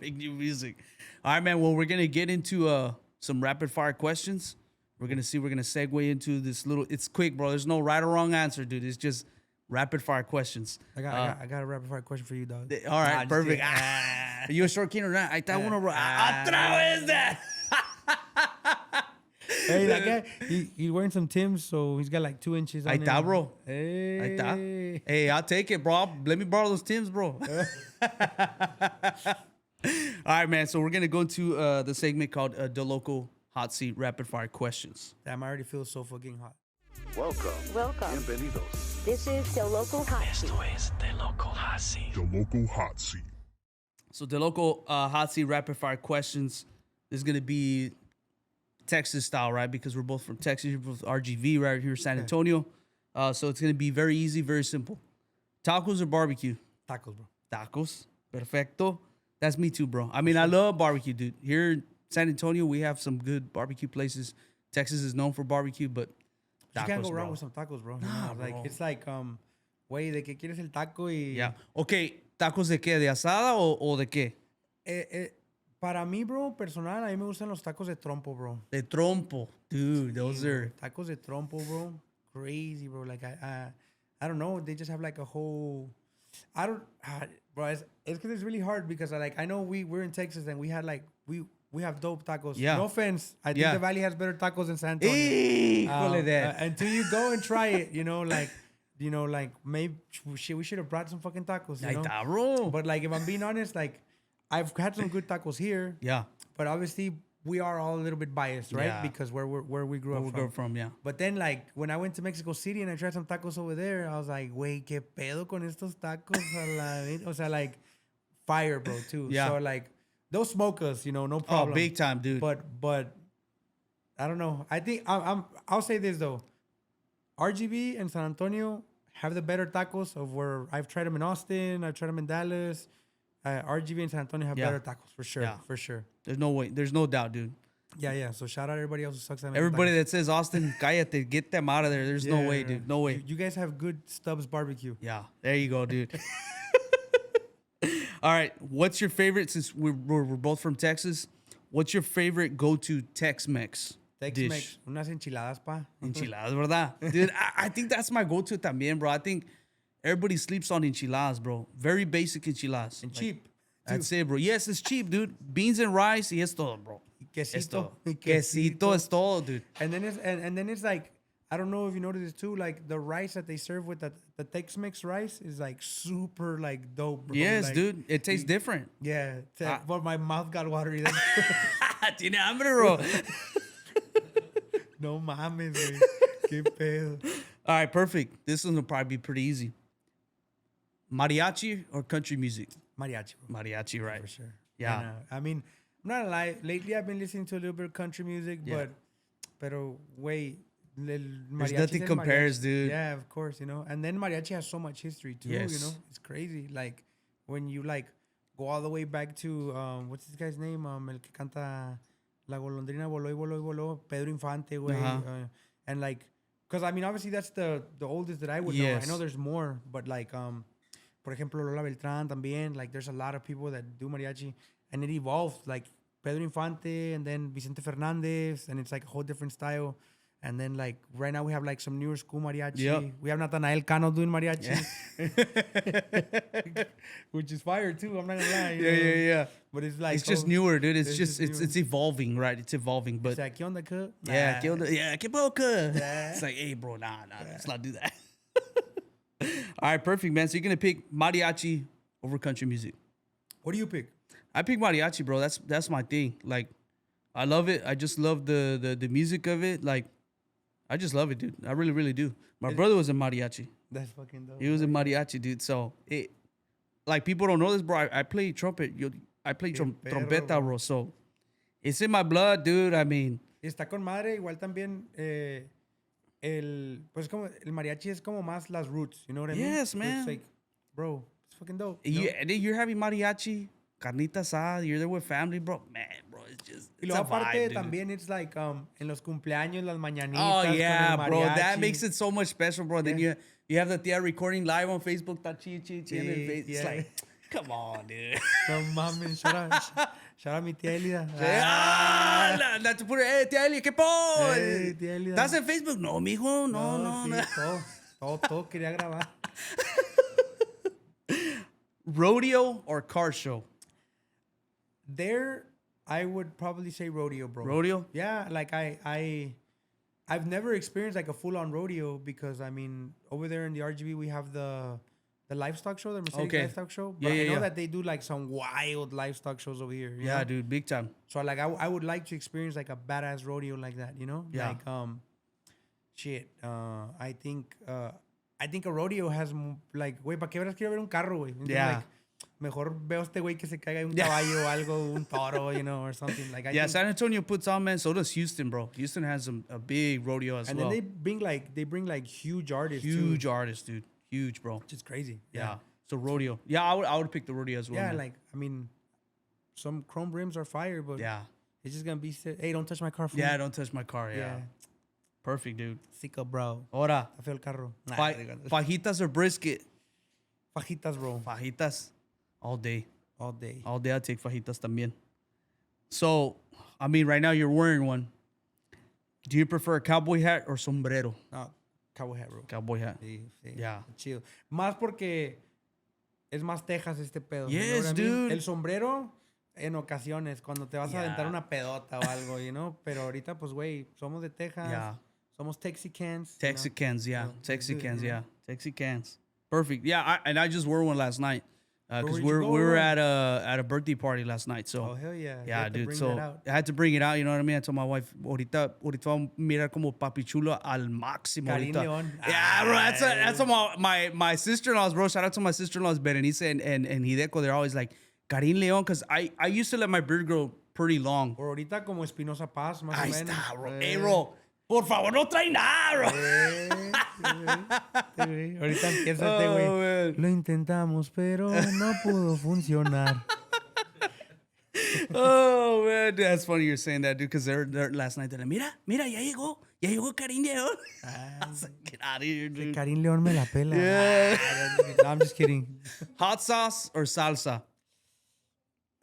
Make new music. All right, man. Well, we're going to get into some rapid fire questions. We're going to segue into this it's quick, bro. There's no right or wrong answer, dude. It's just rapid fire questions. I got a rapid fire question for you, dog. All right, perfect. Are you a short king or not? Ahí está uno, bro. Otra vez that. Hey, that guy, he's wearing some Timbs, so he's got like 2 inches on Ahí está, bro. Hey. Ahí está. Hey, I'll take it, bro. Let me borrow those Timbs, bro. All right, man. So we're going to go into the segment called DeLoco Hot Seat Rapid Fire Questions. Damn, I already feel so fucking hot. Welcome. Bienvenidos. This is DeLoco Hot Seat. Esto es DeLoco Hot Seat. DeLoco Hot Seat. So DeLoco Hot Seat Rapid Fire Questions is going to be Texas style, right? Because we're both from Texas. You're both RGV right here in San Antonio. So it's going to be very easy, very simple. Tacos or barbecue? Tacos, bro. Tacos. Perfecto. That's me too, bro. I mean, I love barbecue, dude. Here in San Antonio, we have some good barbecue places. Texas is known for barbecue, but tacos, you can't go bro. wrong with some tacos, bro. Nah, like bro. it's like güey, de que quieres el taco y Yeah. Okay, ¿tacos de qué? ¿De asada o de qué? Para mí, bro, personal, a mí me gustan los tacos de trompo, bro. De trompo. Dude, those are tacos de trompo, bro. Crazy, bro. Like I don't know, they just have like a whole bro, it's because it's really hard because I know we're in Texas and we had like we have dope tacos. Yeah. No offense. I think the Valley has better tacos than San Antonio. Híjole that. Until you go and try it, you know, like maybe we should have brought some fucking tacos, you Ahí know? está, bro. But like if I'm being honest, like I've had some good tacos here. Yeah. But obviously we are all a little bit biased, right? Yeah. Because where we grew up from. Yeah. But then, like, when I went to Mexico City and I tried some tacos over there, I was like, wait, ¿qué pedo con estos tacos? O sea, like, fire, bro, too. Yeah. So, like, they'll smoke us, you know, no problem. Oh, big time, dude. But I don't know. I think I'll say this, though. RGV and San Antonio have the better tacos of where I've tried them in Austin. I've tried them in Dallas. RGV and San Antonio have better tacos, for sure. Yeah. For sure. There's no way. There's no doubt, dude. Yeah. So shout out everybody else who sucks at making Everybody tacos. that says Austin, cállate, get them out of there. There's no way, dude. No way. You guys have good Stubbs barbecue. Yeah, there you go, dude. All right, what's your favorite? Since we're both from Texas, what's your favorite go-to Tex-Mex dish? Tex-Mex, unas enchiladas, pa. Enchiladas, ¿verdad? Dude, I think that's my go-to también, bro. I think everybody sleeps on enchiladas, bro. Very basic enchiladas. And cheap. That's it, bro. Yes, it's cheap, dude. Beans and rice, y es todo, bro. Quesito. Es todo. Quesito es todo, dude. And then it's like, I don't know if you noticed this too, like the rice that they serve with the Tex-Mex rice is like super like dope, bro. Yes, like, dude. It tastes different. Yeah. But my mouth got watery. Tiene hambre, bro. No mames, güey. Qué pedo. All right, perfect. This one will probably be pretty easy. Mariachi or country music? Mariachi, bro. Mariachi, right? For sure. Yeah. And, I mean, I'm not gonna lie. Lately, I've been listening to a little bit of country music, pero wait, there's nothing compares, dude. Yeah, of course, you know. And then mariachi has so much history too. Yes. You know, it's crazy. Like when you like go all the way back to what's this guy's name? El que canta La golondrina voló y voló y voló, Pedro Infante, güey. And like, because I mean, obviously that's the oldest that I would know. I know there's more, but like, por ejemplo, Lola Beltrán también. Like, there's a lot of people that do mariachi. And it evolved. Like, Pedro Infante and then Vicente Fernandez. And it's like a whole different style. And then, like, right now we have, like, some newer school mariachi. Yep. We have Nathanael Cano doing mariachi. Yeah. Which is fire, too. I'm not going to lie. Yeah. But it's like... It's just newer, dude. It's newer. it's evolving, right? It's evolving. But It's like, ¿qué onda, cuh? yeah, ¿qué poca? Yeah. It's like, hey, bro, nah, let's not do that. All right, perfect, man. So you're going to pick mariachi over country music. What do you pick? I pick mariachi, bro. That's my thing. Like, I love it. I just love the music of it. Like, I just love it, dude. I really, really do. My brother was in mariachi. That's fucking dope. He was in mariachi, dude. So, like, people don't know this, bro. I play trumpet. I play trompeta, bro. So, it's in my blood, dude. I mean. Está con madre. Igual también, pues como, el mariachi es como más las roots. You know what I mean? Yes, So man. it's like, bro, it's fucking dope. And then you're having mariachi, carnita asada. You're there with family, bro. Man, bro, it's just. Y It's luego a vibe, aparte dude. también it's like en los cumpleaños, las mañanitas. Oh yeah, con el bro, that mariachi. makes it so much special, bro. Then you have the tia recording live on Facebook. It's yeah. like, come on, dude. No mames, shout out mi tía Elida. Not to put her, hey, tia Eli, ¿qué po? Hey, tía Elida. ¿Estás en Facebook? No, mijo, no. Sí, todo quería grabar. Rodeo or car show? There, I would probably say rodeo, bro. Rodeo? Yeah, like I've never experienced like a full-on rodeo because I mean over there in the RGV we have the livestock show, the Mercedes livestock show. But I know that they do like some wild livestock shows over here. You know? Dude, big time. So like I would like to experience like a badass rodeo like that, you know? Yeah. Like I think a rodeo has like, güey, ¿para qué horas quiero ver un carro, güey? Yeah. Like, mejor veo este güey que se caiga de un caballo o algo, un toro, you know, or something. Like I think, San Antonio puts on, man. So does Houston, bro. Houston has a big rodeo as and well. then they bring like huge artists Huge too, artists, dude. Huge, bro. which is crazy. Yeah. So rodeo. Yeah, I would pick the rodeo as well. Yeah, man. like I mean, some chrome rims are fire, but Yeah. it's just gonna be hey, don't touch my car. Fool. Yeah, don't touch my car. Yeah. Perfect, dude. Sicko, bro. Ahora, Está feo el carro. fajitas or brisket? Fajitas, bro. Fajitas. All day. All day. All day I take fajitas también. So, I mean, right now you're wearing one. Do you prefer a cowboy hat or sombrero? No, cowboy hat, bro. Cowboy hat. Sí. Yeah. Chido. Más porque es más Texas este pedo. You know Yes, what I mean? dude. El sombrero en ocasiones, cuando te vas a aventar Yeah. una pedota o algo, you know? Pero ahorita, pues, güey, somos de Texas. Yeah. Somos Texicans. Texicans, yeah. So, Texicans, good, yeah. Texicans. Perfect. Yeah, and I just wore one last night. Because where'd we you go, were bro? at a birthday party last night. So Oh, hell yeah. You yeah, have to dude. bring So that out. I had to bring it out. You know what I mean? I told my wife, ahorita voy a mirar como papi chulo al máximo. Karin ahorita. Leon. Yeah, bro. That's what my sister-in-laws, bro. Shout out to my sister-in-laws, Berenice and Hideko. They're always like, Karin Leon, because I used to let my beard grow pretty long. Por ahorita como Espinosa Paz, más Ahí o menos. está, bro. Hey, bro. Por favor, no trae nada, bro. Ahorita empieza este güey. man. Lo intentamos, pero no pudo funcionar. Oh, man. That's funny you're saying that, dude, because they're last night, they're like, mira, ya llegó Karin Leon. I was like, get out of here, dude. Karin León me la pela. Yeah. No, I'm just kidding. Hot sauce or salsa?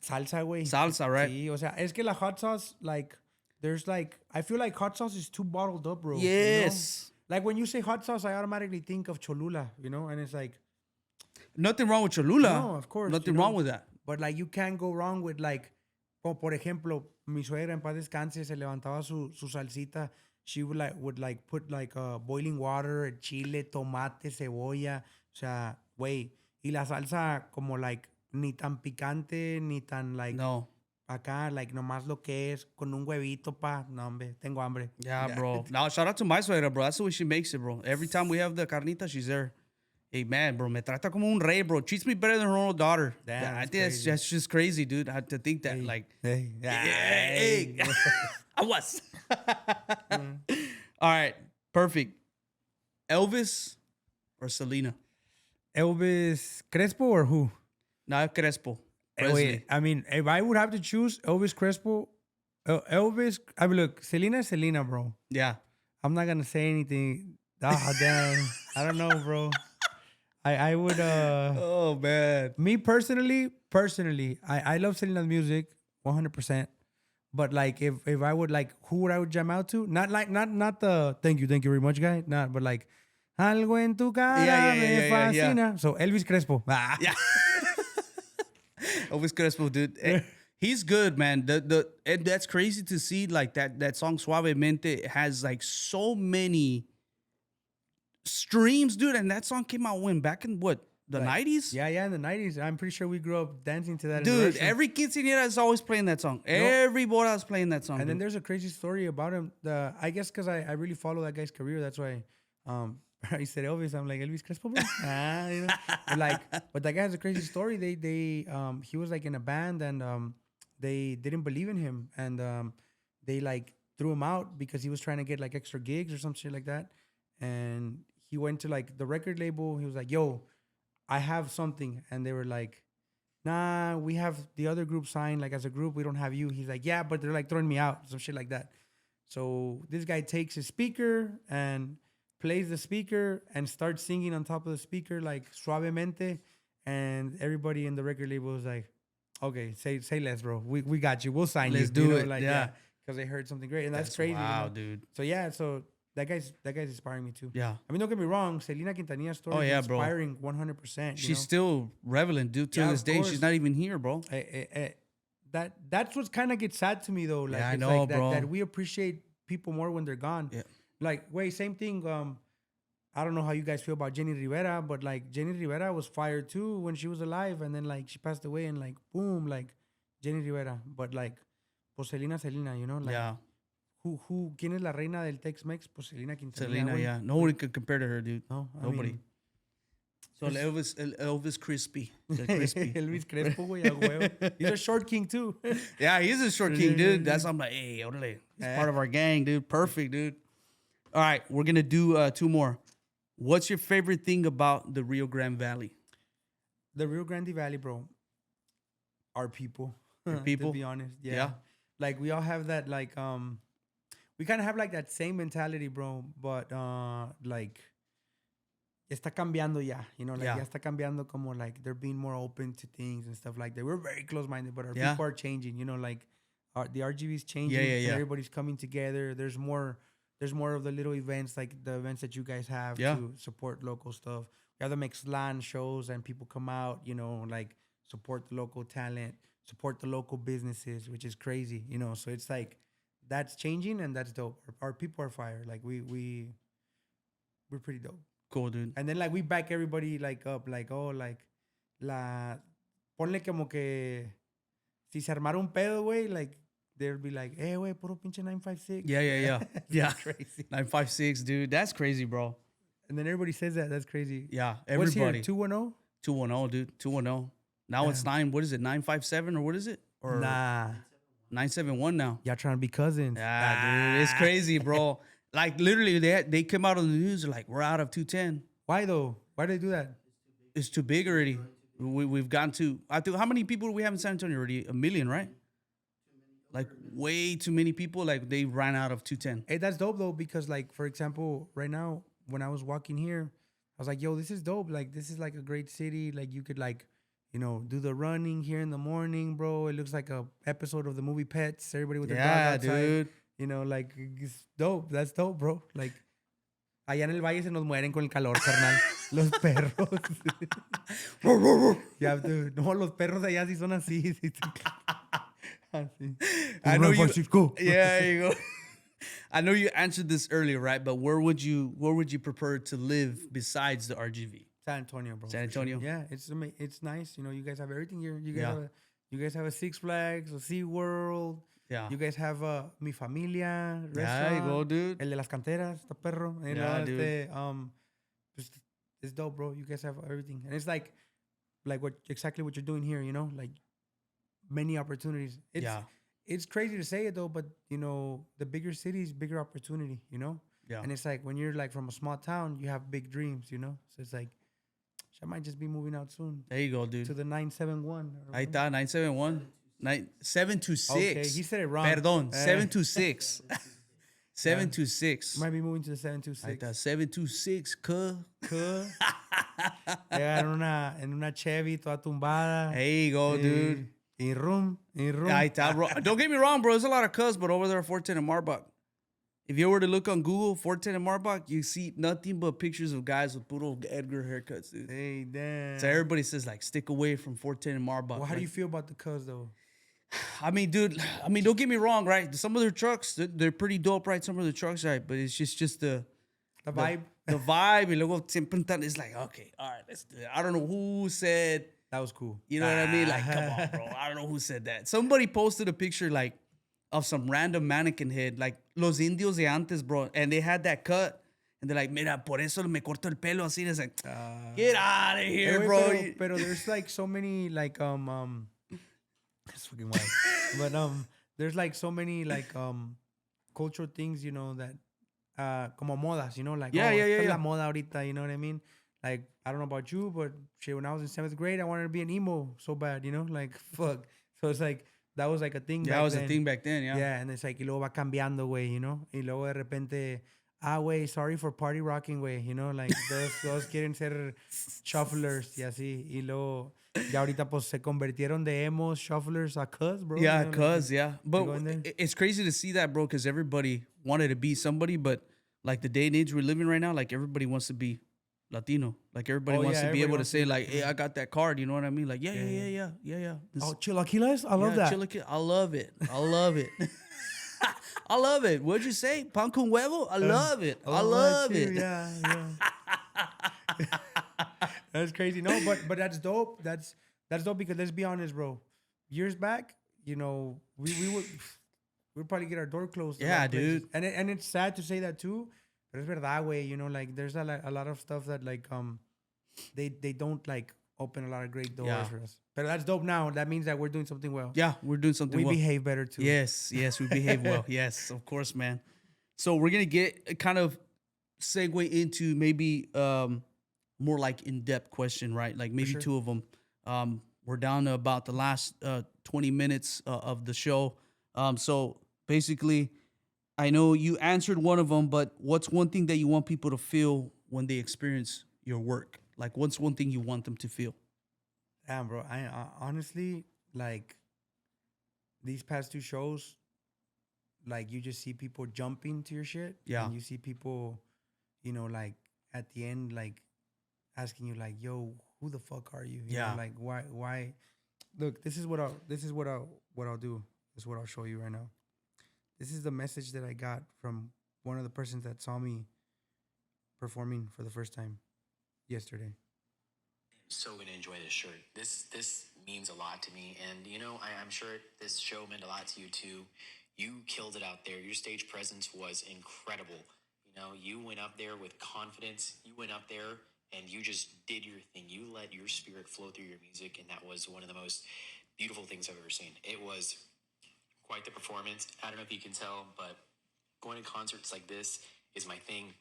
Salsa, güey. Salsa, right? Sí, o sea, es que la hot sauce, like, there's like, I feel like hot sauce is too bottled up, bro. Yes. You know? Like, when you say hot sauce, I automatically think of Cholula, you know? And it's like... Nothing wrong with Cholula. No, of course. Nothing you know? wrong with that. But, like, you can't go wrong with, like... Como, por ejemplo, mi suegra, en paz descanse, se levantaba su salsita. She would put, boiling water, chile, tomate, cebolla. O sea, güey. Y la salsa, como, like, ni tan picante, ni tan, like... No. Acá, like, nomás lo que es, con un huevito, pa. No, hombre, tengo hambre. Yeah, bro. Now, shout out to my suegra, bro. That's the way she makes it, bro. Every time we have the carnita, she's there. Hey, man, bro, me trata como un rey, bro. Treats me better than her own daughter. Damn, Yeah, I that's think crazy. that's just crazy, dude. I had to think that, like... Hey. Hey. I was. All right. Perfect. Elvis or Selena? Elvis Crespo or who? Not Crespo. Wait, Presley. I mean, if I would have to choose Elvis Crespo, I mean, look, Selena is Selena, bro. Yeah. I'm not going to say anything. Ah, damn. I don't know, bro. I would Oh man. me personally, I love Selena's music 100%. But like if I would like who would I would jam out to? Not the thank you very much guy. Not but like algo en tu cara me fascina. So Elvis Crespo. Ah. Yeah. Elvis Crespo, dude. He's good, man. And that's crazy to see like that song Suavemente has like so many streams, dude. And that song came out when back in what? The 90s? Yeah, in the 90s. I'm pretty sure we grew up dancing to that. Dude, every quinceañera is always playing that song. Every boda is playing that song. And then there's a crazy story about him. I guess because I really follow that guy's career. That's why he said Elvis. I'm like, Elvis Crespo, bro? You know? But that guy has a crazy story. He was like in a band and they didn't believe in him. And they like threw him out because he was trying to get like extra gigs or some shit like that. And he went to like the record label. He was like, yo, I have something. And they were like, nah, we have the other group signed. Like as a group, we don't have you. He's like, yeah, but they're like throwing me out. Some shit like that. So this guy takes his speaker and plays the speaker and starts singing on top of the speaker like Suavemente. And everybody in the record label was like, okay, say less, bro. We got you. We'll sign you. Let's do it. Like, yeah. Because they heard something great. And that's crazy. Wow, dude. So yeah, that guy's inspiring me too. Yeah. I mean, don't get me wrong. Selena Quintanilla's story is inspiring 100%. She's still relevant, dude. To this day, she's not even here, bro. That's what kind of gets sad to me, though. Like, I it's know, like bro. that we appreciate people more when they're gone. Yeah. Like, same thing. I don't know how you guys feel about Jenny Rivera, but like Jenny Rivera was fired too when she was alive, and then like she passed away, and like boom, like Jenny Rivera. But like, pues Selena, you know, like. Yeah. ¿Quién es la reina del Tex-Mex? Pues Selena Quintanilla. Selena, yeah. Nobody could compare to her, dude. No, nobody. So Elvis Crispy. Elvis Crespo, güey, a huevo. He's a short king, too. Yeah, he's a short king, dude. That's why I'm like, hey, orale. He's part of our gang, dude. Perfect, dude. All right, we're going to do 2 more. What's your favorite thing about the Rio Grande Valley? The Rio Grande Valley, bro, our people. Your people? To be honest, yeah. Like, we all have that, like, we kind of have, like, that same mentality, bro, but, like, está cambiando ya, you know, like, ya está cambiando como, like, they're being more open to things and stuff like that. We're very close-minded, but our people are changing, you know, like, the RGV is changing, and everybody's coming together. There's more of the little events, like the events that you guys have to support local stuff. We have the Mexlan shows, and people come out, you know, like, support the local talent, support the local businesses, which is crazy, you know, so it's like, that's changing, and that's dope. Our people are fire. Like, we're pretty dope. Cool, dude. And then, like, we back everybody, like, up. Like, oh, like, ponle como que si se armara un pedo, güey, like, they'll be like, hey, güey, puro pinche 956. Yeah. Yeah. Crazy. 956, dude. That's crazy, bro. And then everybody says that. That's crazy. Yeah, everybody. What's here, 210? 210, dude. 210. Now it's 957, or what is it? Or Nah. 971 now. Y'all trying to be cousins. Yeah, dude, it's crazy, bro. Like, literally, they came out on the news, they're like, we're out of 210. Why, though? Why do they do that? It's too big already. We've gone to, I think, how many people do we have in San Antonio already? 1 million, right? Like, way too many people. Like, they ran out of 210. Hey, that's dope, though, because, like, for example, right now, when I was walking here, I was like, yo, this is dope. Like, this is, like, a great city. Like, you could, like, you know, do the running here in the morning, bro. It looks like a episode of the movie Pets. Everybody with their dog outside. Dude. You know, like, it's dope. That's dope, bro. Like, allá en el valle se nos mueren con el calor, carnal. Los perros. Yeah, dude. No, los perros de allá sí son así. I know you. Yeah, there you go. I know you answered this earlier, right? But where would you prefer to live besides the RGV? San Antonio, bro. San Antonio. Sure. Yeah, it's nice. You know, you guys have everything here. You guys have a Six Flags, a SeaWorld. Yeah. You guys have Mi Familia restaurant. Yeah, you go, dude. El de las canteras, está perro. You yeah, know, dude. It's dope, bro. You guys have everything. And it's like exactly what you're doing here, you know? Like, many opportunities. It's crazy to say it, though, but, you know, the bigger cities, bigger opportunity, you know? Yeah. And it's like, when you're, like, from a small town, you have big dreams, you know? So it's like, I might just be moving out soon. There you go, dude. To the 971. Ahí está, 971. 726. Okay, he said it wrong. Perdón, 726. 726. Might be moving to the 726. Ahí está, 726, Yeah, en una Chevy toda tumbada. There you go, dude. In room. Ahí está, bro. Don't get me wrong, bro. There's a lot of cuz, but over there at 410 and Marbach. If you were to look on Google, 410 and Marbach, you see nothing but pictures of guys with puro Edgar haircuts, dude. Hey, damn. So everybody says, like, stick away from 410 and Marbach. Well, how do you feel about the cuz, though? I mean, dude, don't get me wrong, right? Some of their trucks, they're pretty dope, right? Some of the trucks, right? But it's just the vibe. The vibe. And luego siempre it's like, okay, all right, let's do it. I don't know who said. That was cool. You know what I mean? Like, come on, bro. I don't know who said that. Somebody posted a picture, like, of some random mannequin head, like Los Indios de antes, bro. And they had that cut. And they're like, mira, por eso me corto el pelo así. And it's like, get out of here, bro. Pero there's like so many, like, it's fucking wild. But there's like so many like cultural things, you know, that como modas, you know, like yeah. La moda ahorita, you know what I mean? Like, I don't know about you, but shit, when I was in 7th grade, I wanted to be an emo so bad, you know, like fuck. So it's like that was like a thing. Yeah, that was a thing back then. Yeah. Yeah, and it's like y luego va cambiando, güey, you know, y luego de repente. Güey, sorry for party rocking, güey, you know, like those quieren ser shufflers y así, y luego ya ahorita pues se convirtieron de emos, shufflers a cuz, bro. Yeah, you know, cuz, like, yeah. But it's crazy to see that, bro, because everybody wanted to be somebody, but like the day and age we're living right now, like everybody wants to be Latino. Like everybody wants to be able to say like, hey, I got that card, you know what I mean? Like, yeah. Oh, chilaquiles? I love that. I love it. I love it. What'd you say? Pan con huevo? I love it. I love it. Yeah. That's crazy. No, but that's dope. That's dope because let's be honest, bro. Years back, you know, we'd probably get our door closed. Yeah, dude. And it's sad to say that too. But it's verdad, way. You know, like there's a lot of stuff that like they don't like open a lot of great doors for us. But that's dope now. That means that we're doing something well. Yeah, we're doing something well. We behave better too. Yes, we behave well. Yes, of course, man. So we're going to get a kind of segue into maybe more like in-depth question, right? Like maybe two of them. We're down to about the last 20 minutes of the show. So basically, I know you answered one of them, but what's one thing that you want people to feel when they experience your work? Like, what's one thing you want them to feel? Damn, bro. I honestly, like, these past 2 shows, like, you just see people jumping to your shit. Yeah. And you see people, you know, like, at the end, like, asking you, like, yo, who the fuck are you? You know, like, why? Look, this is what I'll do. This is what I'll show you right now. This is the message that I got from one of the persons that saw me performing for the first time yesterday. I'm so going to enjoy this shirt. This means a lot to me. And, you know, I'm sure this show meant a lot to you, too. You killed it out there. Your stage presence was incredible. You know, you went up there with confidence. You went up there and you just did your thing. You let your spirit flow through your music, and that was one of the most beautiful things I've ever seen. It was quite the performance. I don't know if you can tell, but going to concerts like this is my thing.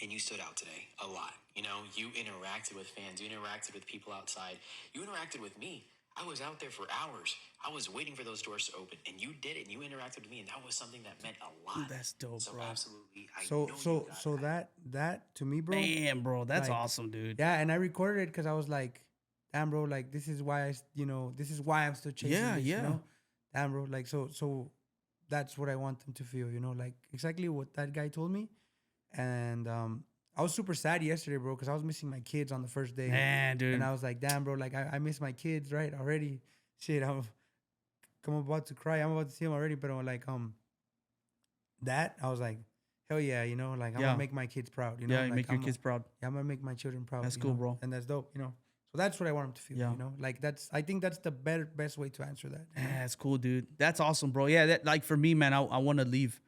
And you stood out today a lot. You know, you interacted with fans. You interacted with people outside. You interacted with me. I was out there for hours. I was waiting for those doors to open. And you did it. And you interacted with me. And that was something that meant a lot. Ooh, that's dope, so bro. Absolutely. So that to me, bro. Damn, bro. That's like, awesome, dude. Yeah, and I recorded it because I was like, damn, bro, like, this is why I'm still chasing this, you know? Damn, bro. Like, so that's what I want them to feel, you know? Like, exactly what that guy told me. And I was super sad yesterday, bro, because I was missing my kids on the first day. Man, dude. And I was like, damn, bro, like, I miss my kids, right, already. Shit, I'm about to cry. I'm about to see them already. But I'm like, that, I was like, hell yeah, you know? Like, I'm going to make my kids proud, you know? Yeah, you like, make your kids proud. Yeah, I'm going to make my children proud. That's cool, bro. And that's dope, you know? So that's what I want them to feel, you know? Like, I think that's the best way to answer that. Yeah, that's cool, dude. That's awesome, bro. Yeah, that, like, for me, man, I want to leave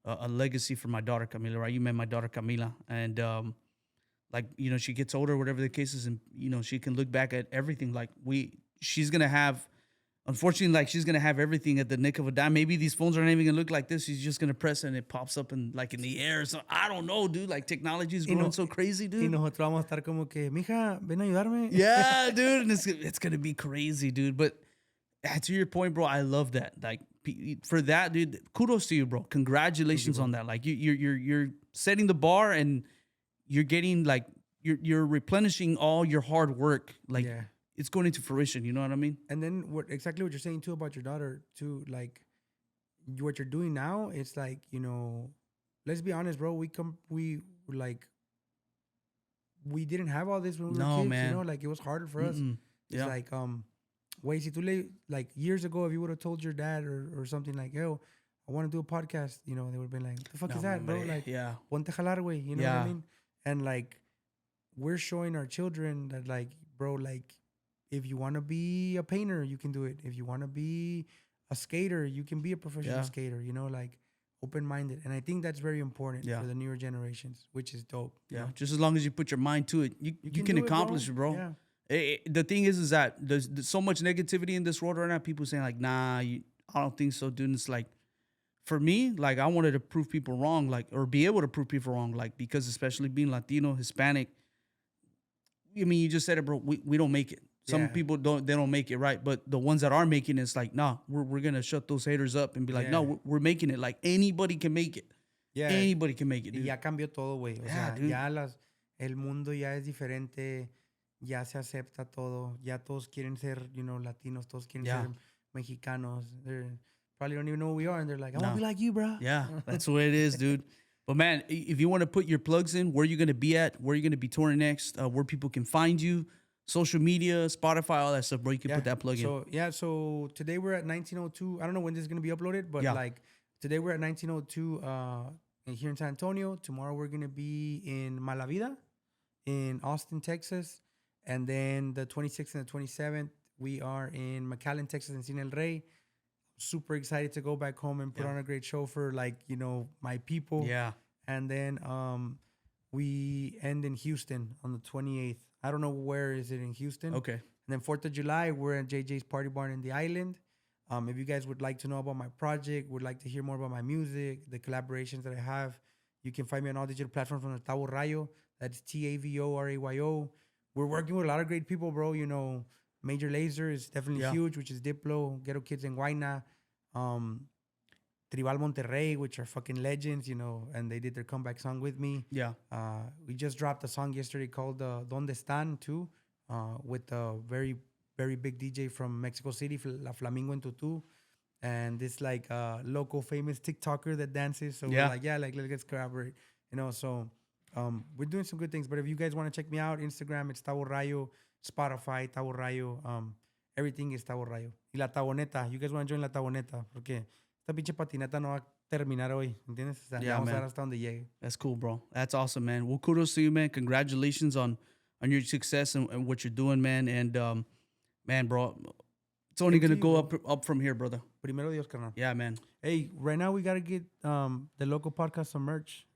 a legacy for my daughter Camila, right? You met my daughter Camila, and like, you know, she gets older, whatever the case is, and you know, she can look back at everything. Like she's gonna have, unfortunately, like she's gonna have everything at the nick of a dime. Maybe these phones aren't even gonna look like this. She's just gonna press it and it pops up in like in the air. So I don't know, dude. Like technology is growing so crazy, dude. Y nosotros vamos a estar como que, mija, ven a ayudarme. Yeah, dude, and it's gonna be crazy, dude. But to your point, bro, I love that. Like, for that, dude, kudos to you, bro. Congratulations on that. Like you're setting the bar, and you're getting like you're replenishing all your hard work. Like it's going into fruition. You know what I mean? And then exactly what you're saying too about your daughter too. Like what you're doing now, it's like, you know, let's be honest, bro. We didn't have all this when we were kids. Man. You know, like it was harder for us. It's like wait, si tú like years ago, if you would have told your dad or something like, yo, I want to do a podcast, you know, they would have been like, the fuck is that, bro? Like, ponte jalar, güey. You know what I mean? And like, we're showing our children that, like, bro, like, if you want to be a painter, you can do it. If you want to be a skater, you can be a professional skater, you know, like, open-minded. And I think that's very important for the newer generations, which is dope. Yeah, you know? Just as long as you put your mind to it, you can accomplish it, bro. Yeah. The thing is that there's so much negativity in this world right now. People saying like, nah, I don't think so, dude. And it's like, for me, like, I wanted to prove people wrong, like, or be able to prove people wrong, like, because especially being Latino, Hispanic, I mean, you just said it, bro. We don't make it. Some people don't make it, right? But the ones that are making it, it's like, nah, we're gonna shut those haters up and be like, no, we're making it. Like, anybody can make it. Yeah, anybody can make it, dude. Y ya cambió todo, güey. O sea, ya el mundo ya es diferente. Ya se acepta todo. Ya todos quieren ser, you know, Latinos. Todos quieren ser Mexicanos. They probably don't even know who we are, and they're like, I want to be like you, bro. Yeah, that's the way it is, dude. But man, if you want to put your plugs in, where you're gonna be at, where you're gonna be touring next, where people can find you, social media, Spotify, all that stuff, bro, you can put that plug in. So today we're at 1902. I don't know when this is gonna be uploaded, but like today we're at 1902 here in San Antonio. Tomorrow we're gonna be in Malavida, in Austin, Texas. And then the 26th and the 27th, we are in McAllen, Texas, and Cine El Rey. Super excited to go back home and put on a great show for, like, you know, my people. Yeah. And then we end in Houston on the 28th. I don't know where is it in Houston. Okay. And then 4th of July, we're at JJ's Party Barn in the Island. If you guys would like to know about my project, would like to hear more about my music, the collaborations that I have, you can find me on all digital platforms from the Tavo Rayo. That's TAVORAYO. We're working with a lot of great people, bro. You know, Major Laser is definitely huge, which is Diplo, Ghetto Kids in Guayna, Tribal Monterrey, which are fucking legends, you know, and they did their comeback song with me. Yeah. We just dropped a song yesterday called Donde Están, too, with a very, very big DJ from Mexico City, La Flamingo en Tutu. And this, like, local famous TikToker that dances. So we're like, let's collaborate, you know, so... we're doing some good things, but if you guys want to check me out, Instagram, it's Tavo Rayo, Spotify, Tavo Rayo, everything is Tavo Rayo. Y la Taboneta, you guys want to join la Taboneta, porque esta pinche patineta no va a terminar hoy, ¿entiendes? O sea, vamos a dar hasta donde llegue. That's cool, bro. That's awesome, man. Well, kudos to you, man. Congratulations on your success and what you're doing, man. And, man, bro, it's only going to go up from here, brother. Primero Dios, carnal. Yeah, man. Hey, right now we got to get the local podcast some merch.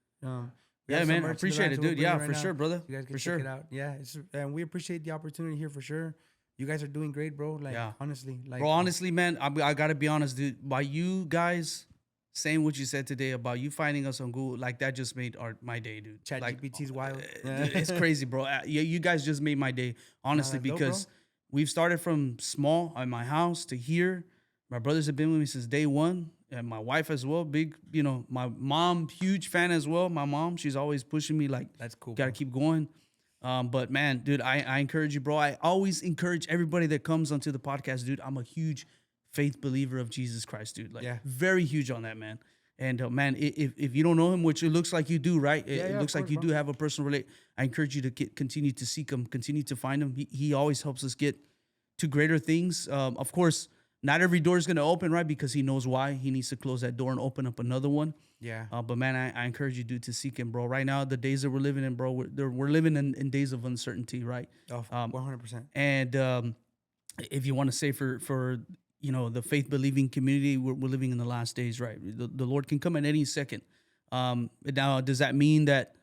Yeah, man. I appreciate it, dude. Yeah, for sure, brother. You guys can check it out. Yeah, and we appreciate the opportunity here for sure. You guys are doing great, bro. Like, honestly. Like, bro, honestly, man, I got to be honest, dude. By you guys saying what you said today about you finding us on Google, like, that just made my day, dude. ChatGPT's wild. Dude, it's crazy, bro. You guys just made my day, honestly, because we've started from small at my house to here. My brothers have been with me since day one. And my wife as well, big, you know, my mom, huge fan as well. My mom, she's always pushing me like, that's cool. Got to keep going. But man, dude, I encourage you, bro. I always encourage everybody that comes onto the podcast, dude. I'm a huge faith believer of Jesus Christ, dude. Like, very huge on that, man. And man, if you don't know him, which it looks like you do, right? It looks like you do have a personal relate. I encourage you to continue to seek him, continue to find him. He always helps us get to greater things. Of course, not every door is going to open, right? Because he knows why. He needs to close that door and open up another one. Yeah. But man, I encourage you, dude, to seek him, bro. Right now, the days that we're living in, bro, we're living in days of uncertainty, right? 100%. And if you want to say for you know, the faith-believing community, we're living in the last days, right? The Lord can come at any second. Now, does that mean that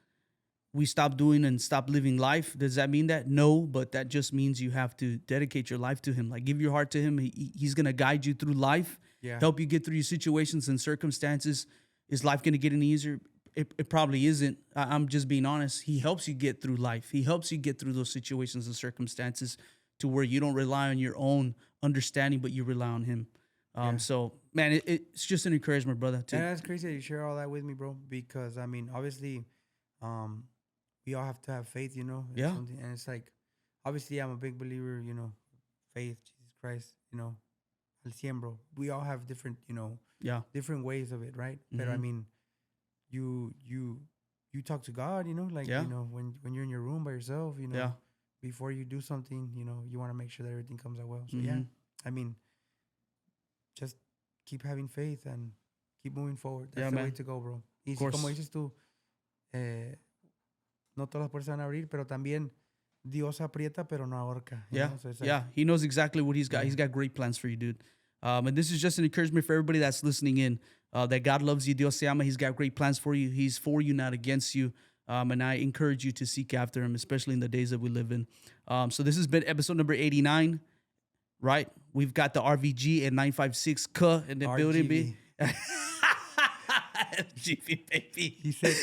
we stop doing and stop living life? Does that mean that? No, but that just means you have to dedicate your life to him. Like, give your heart to him. He's going to guide you through life, help you get through your situations and circumstances. Is life going to get any easier? It probably isn't. I'm just being honest. He helps you get through life. He helps you get through those situations and circumstances to where you don't rely on your own understanding, but you rely on him. So, man, it's just an encouragement, brother. And that's crazy that you share all that with me, bro. Because, I mean, obviously, we all have to have faith, you know? Yeah. And it's like, obviously, I'm a big believer, you know, faith, Jesus Christ, you know, al cien, bro. We all have different, you know, different ways of it, right? But, I mean, you talk to God, you know, like, you know, when you're in your room by yourself, you know, before you do something, you know, you want to make sure that everything comes out well. So, I mean, just keep having faith and keep moving forward. That's the way to go, bro. Y si, como dices tú, no todas las puertas van a abrir, pero también Dios aprieta, pero no ahorca. Yeah, know? So it's like, He knows exactly what he's got. He's got great plans for you, dude. And this is just an encouragement for everybody that's listening in, that God loves you. Dios Te Ama. He's got great plans for you. He's for you, not against you. And I encourage you to seek after him, especially in the days that we live in. So this has been episode number 89, right? We've got the RVG and 956 in the building, B. RGV, baby. He said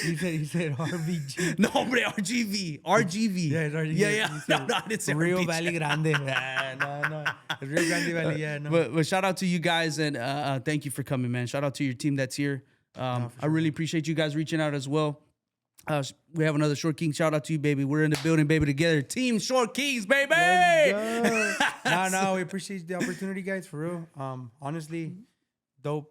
RVG. No, hombre, RGV. RGV. Yeah, it's RGV. Yeah. No, I didn't say Rio RVG. Valley Grande. No. It's Rio Grande Valley, yeah, no. But shout out to you guys, and thank you for coming, man. Shout out to your team that's here. I really appreciate you guys reaching out as well. We have another Short King. Shout out to you, baby. We're in the building, baby, together. Team Short Kings, baby. No, we appreciate the opportunity, guys, for real. Honestly, dope.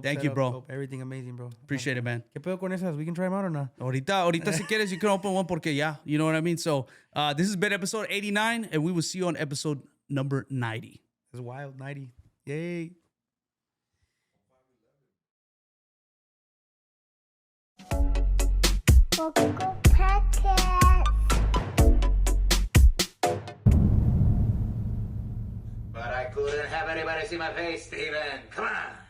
Thank you, bro. Dope. Everything amazing, bro. Appreciate it, man. ¿Qué pedo con esas? We can try them out or not? Ahorita si quieres, you can open one porque you know what I mean? So this has been episode 89, and we will see you on episode number 90. It's wild, 90. Yay. But I couldn't have anybody see my face, Steven. Come on.